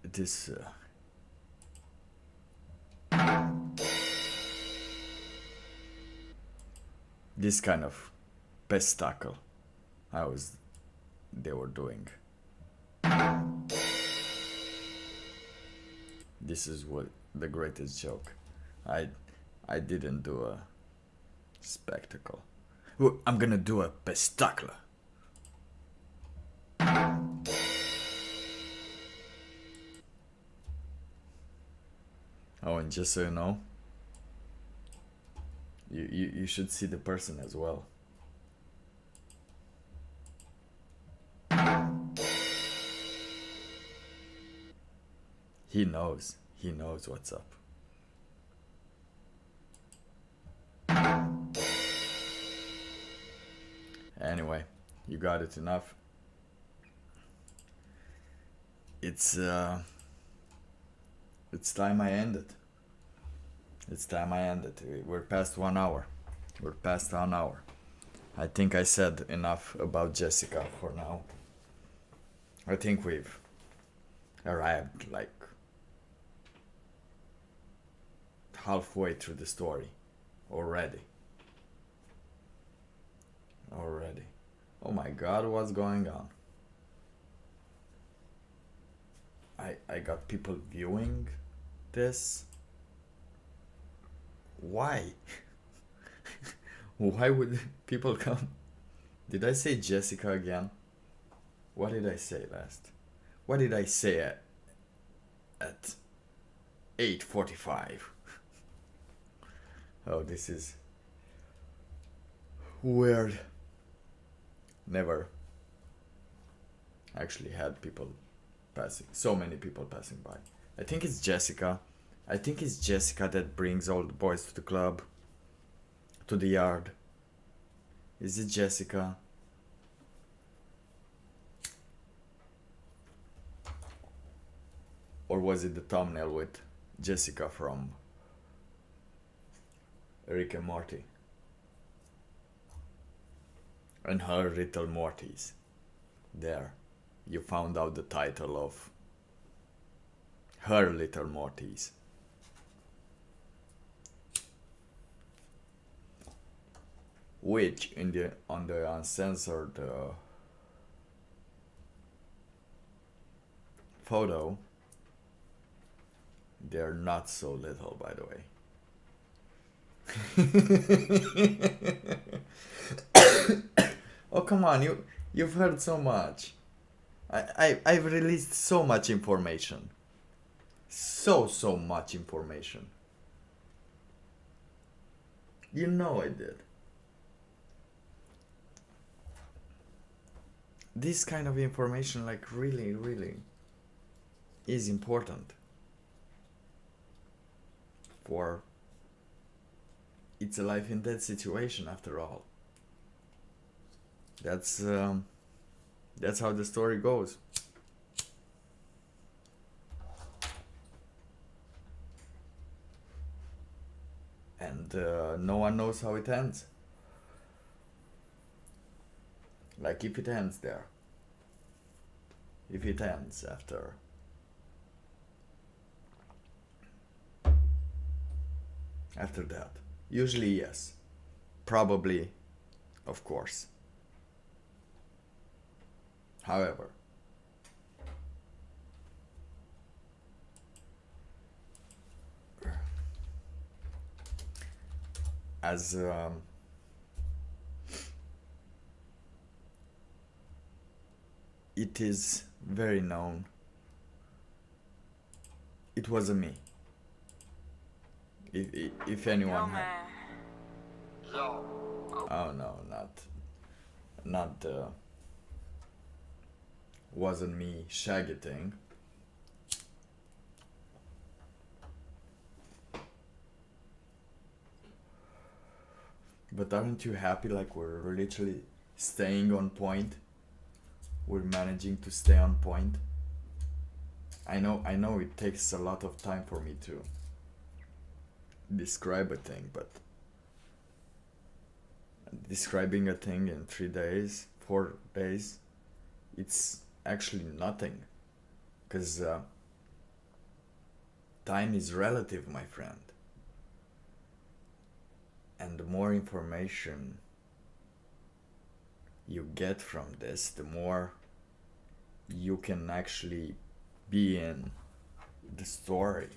this... this kind of pestacle. They were doing. This is what the greatest joke. I didn't do a spectacle. Well, I'm gonna do a pestacle. Oh, and just so you know, you should see the person as well. He knows. He knows what's up. Anyway, you got it enough. It's time I end it. It's time I end it. We're past 1 hour. We're past 1 hour. I think I said enough about Jessica for now. I think we've arrived like halfway through the story already. Oh my god, what's going on? I got people viewing this. Why? Why would people come? Did I say Jessica again? What did I say last? What did I say at 8:45? Oh, this is weird. Never actually had people passing, so many people passing by. I think it's Jessica. I think it's Jessica that brings all the boys to the club, to the yard. Is it Jessica? Or was it the thumbnail with Jessica from Rick and Morty? And her little Mortys. There, you found out the title of her little Mortys. Which on the uncensored photo, they're not so little, by the way. Oh, come on, you've heard so much. I've released so much information. So much information. You know I did. This kind of information, like, really is important. For it's a life and death situation after all. That's how the story goes. And no one knows how it ends. Like, if it ends there. If it ends after that. Usually yes. Probably, of course. However, as it is very known, it wasn't me. If anyone had... Oh no, not wasn't me shaggy thing. But aren't you happy? Like, we're literally staying on point. We're managing to stay on point. I know it takes a lot of time for me to describe a thing, but describing a thing in 3 days, 4 days, it's actually nothing, because time is relative, my friend. And the more information you get from this, the more you can actually be in the story.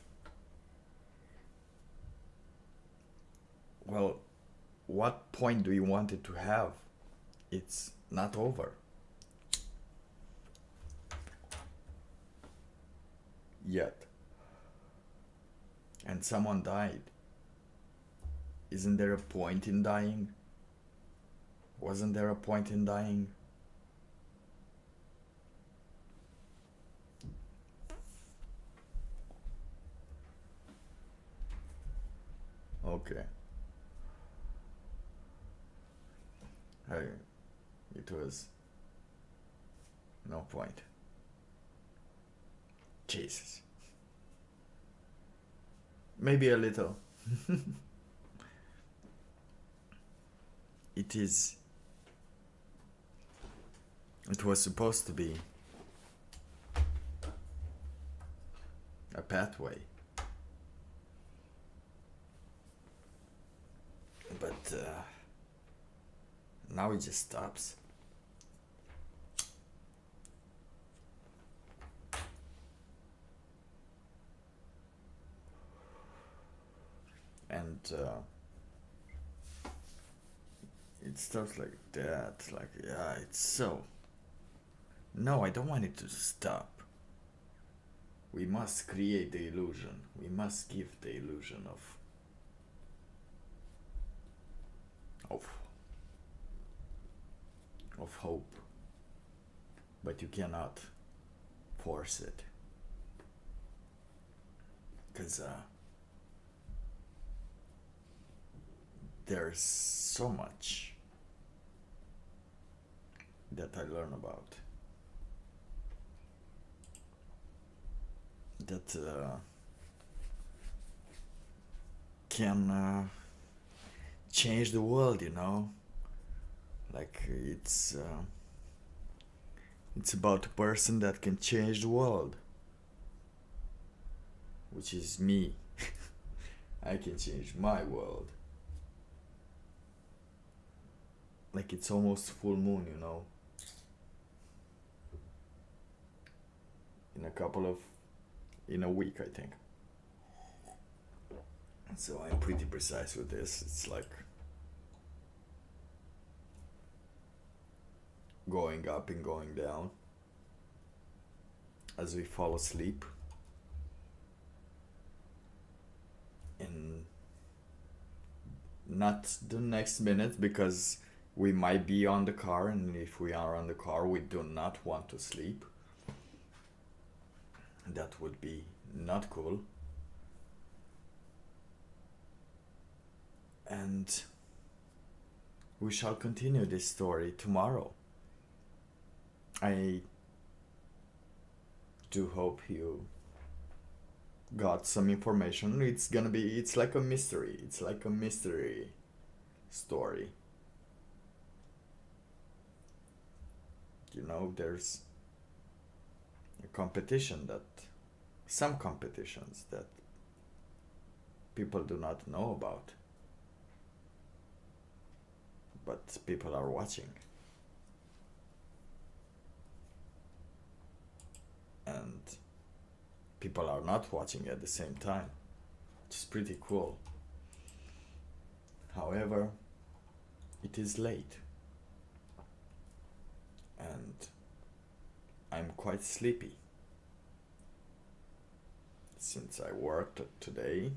Well, what point do you want it to have? It's not over. Yet. And someone died. Isn't there a point in dying? Wasn't there a point in dying? Okay. It was no point. Jesus. Maybe a little. It was supposed to be a pathway. But now it just stops. And it starts like that, like, yeah, it's so. No, I don't want it to stop. We must create the illusion. We must give the illusion of hope. But you cannot force it. Because there's so much that I learn about that can change the world, you know. Like it's about a person that can change the world, which is me. I can change my world. Like it's almost full moon, you know. In a week, I think. So I'm pretty precise with this. It's like going up and going down as we fall asleep. And not the next minute, because we might be on the car, and if we are on the car, we do not want to sleep. That would be not cool. And we shall continue this story tomorrow. I do hope you got some information. It's like a mystery. It's like a mystery story. You know, there's some competitions that people do not know about, but people are watching. And people are not watching at the same time, which is pretty cool. However, it is late. And I'm quite sleepy. Since I worked today.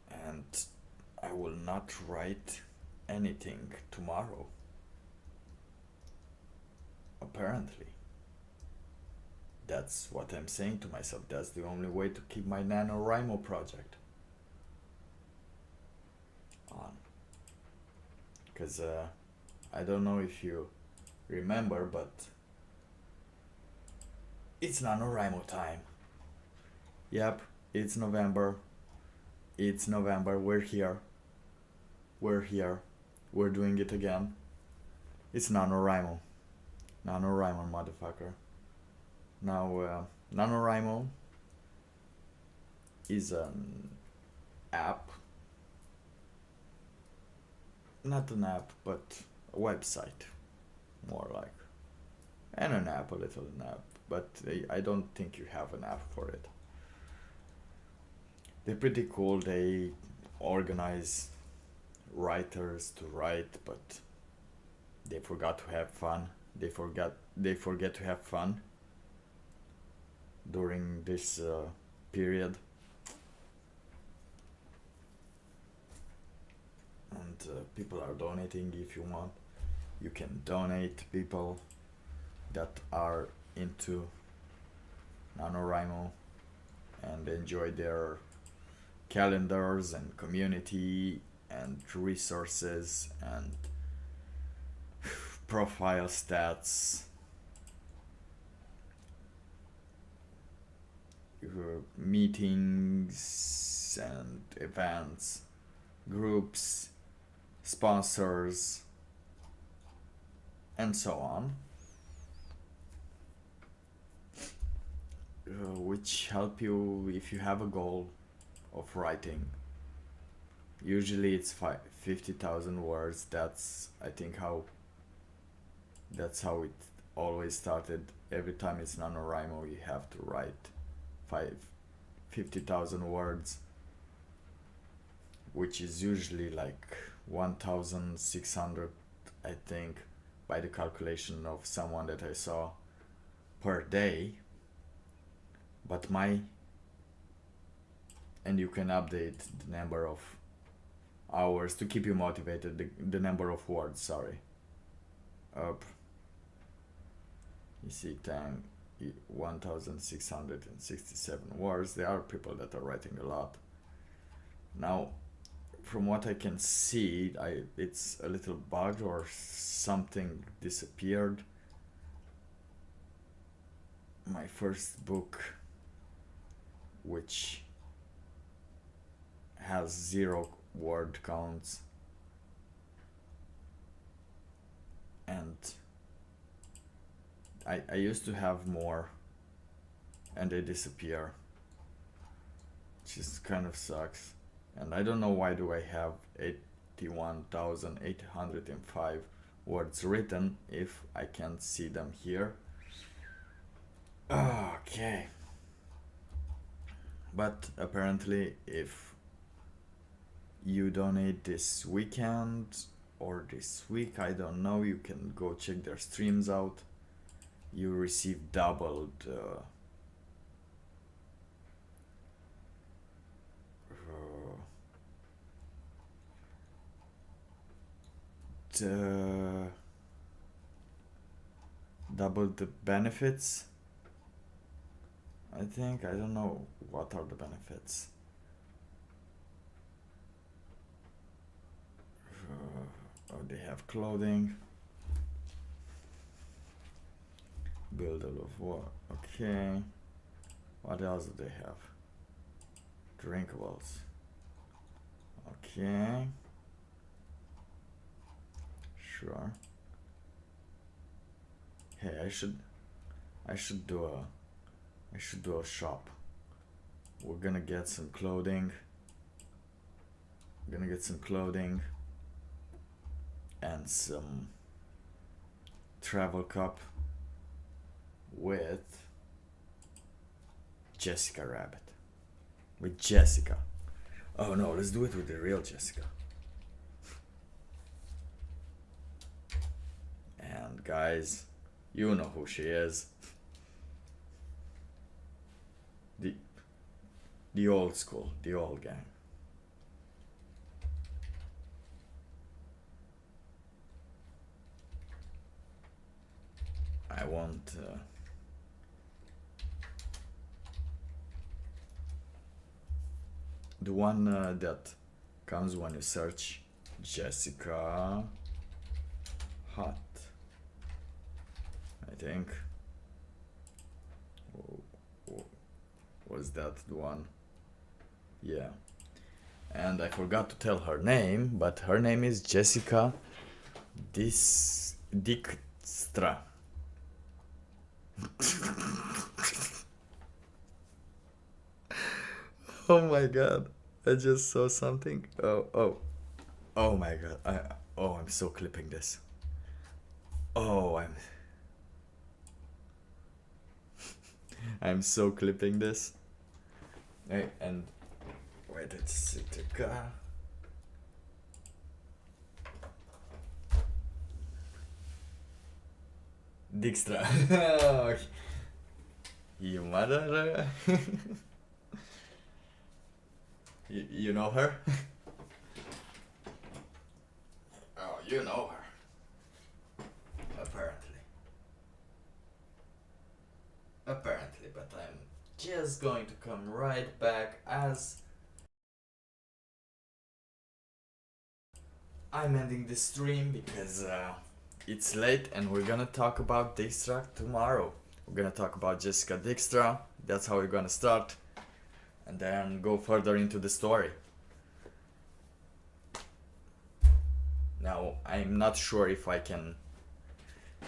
And I will not write anything tomorrow. Apparently. That's what I'm saying to myself. That's the only way to keep my NaNoWriMo project on. Because I don't know if you remember, but it's NaNoWriMo time. Yep, it's November. It's November. We're here. We're here. We're doing it again. It's NaNoWriMo. NaNoWriMo, motherfucker. Now, NaNoWriMo is an app. Not an app, but a website. More like. And an app, a little an app. But I don't think you have an app for it. They're pretty cool. They organize writers to write, but they forgot to have fun. They forget to have fun during this period. And people are donating. If you want, you can donate. People that are into NaNoWriMo and enjoy their calendars and community and resources and profile stats, meetings and events, groups, sponsors, and so on, which help you if you have a goal of writing. Usually it's 50,000 words. That's, I think, that's how it always started. Every time it's NaNoWriMo, you have to write 50,000 words, which is usually like 1,600, I think, by the calculation of someone that I saw, per day. But and you can update the number of hours to keep you motivated, the number of words, sorry. Up. You see, 1,667 words. There are people that are writing a lot. Now, from what I can see, it's a little bugged or something disappeared. My first book, which has 0 word counts, and I used to have more and they disappear, which is kind of sucks. And I don't know why do I have 81,805 words written if I can't see them here. Okay. But apparently if you donate this weekend or this week, I don't know, you can go check their streams out. You receive doubled double the benefits, I think. I don't know what are the benefits. Oh, they have clothing, build a of war. Okay, what else do they have? Drinkables. Okay, sure. Hey, I should do a shop. We're gonna get some clothing. And some travel cup with Jessica Rabbit. With Jessica. Oh no, let's do it with the real Jessica. And guys, you know who she is. The old school, the old gang. I want the one that comes when you search Jessica Hot, I think. Was that the one? Yeah. And I forgot to tell her name, but her name is Jessica Dijkstra. Oh my god, I just saw something. Oh my god. I'm so clipping this. I'm so clipping this. Hey, and wait, it's Dijkstra. You mother. You know her? Oh, you know her. Apparently, but I'm just going to come right back as I'm ending the stream because it's late and we're gonna talk about Dijkstra tomorrow. We're gonna talk about Jessica Dijkstra. That's how we're gonna start. And then go further into the story. Now, I'm not sure if I can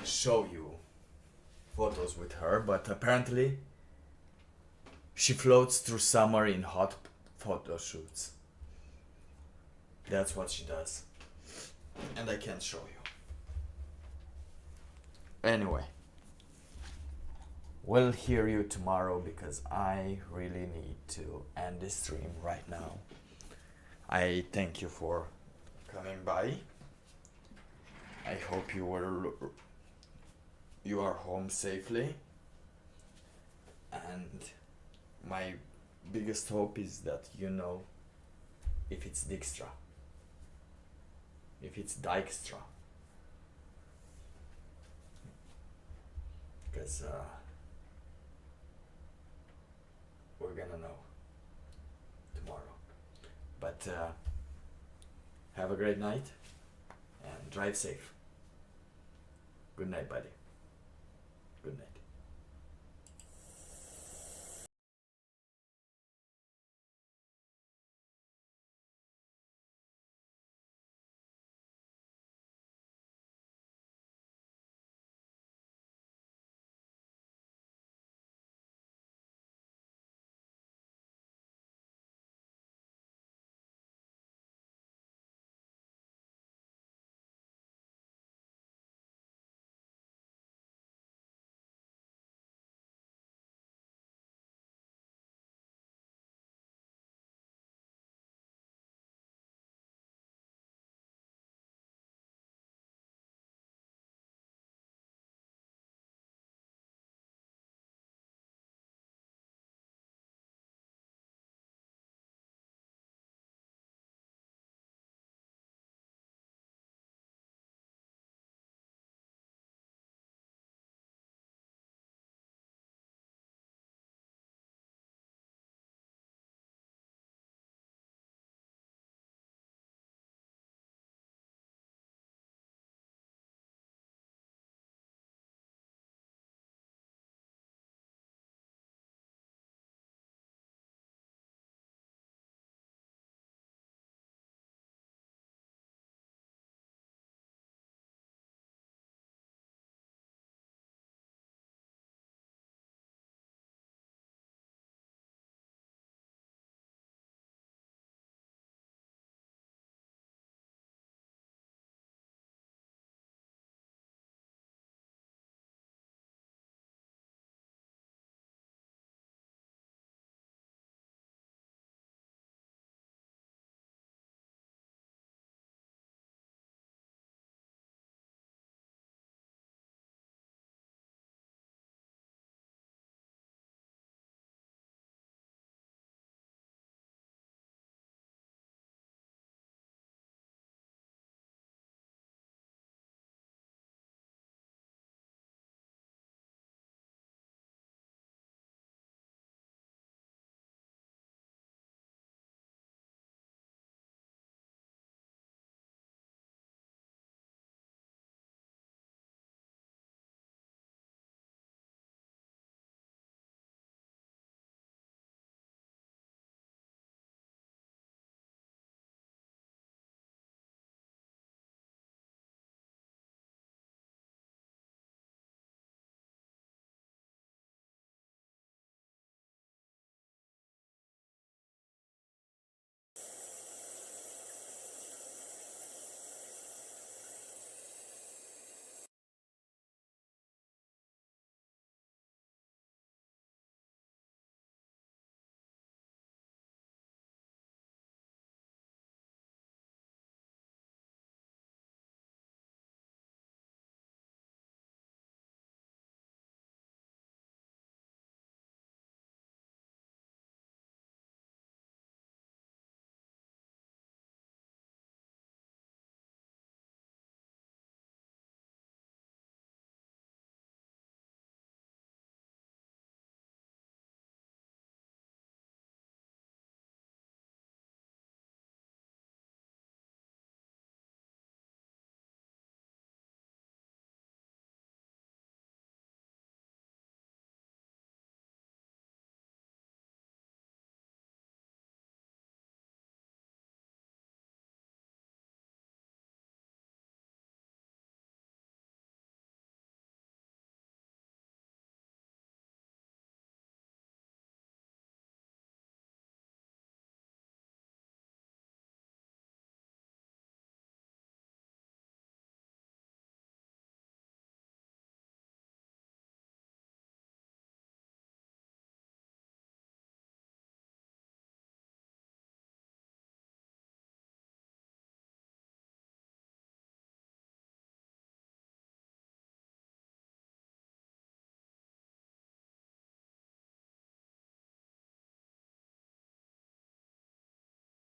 show you photos with her, but apparently she floats through summer in hot photo shoots. That's what she does. And I can't show you. Anyway, we'll hear you tomorrow because I really need to end this stream right now. I thank you for coming by. I hope you are home safely, and my biggest hope is that you know if it's Dijkstra, if it's Dijkstra, because we're gonna know tomorrow. But have a great night and drive safe. Good night, buddy. Good night.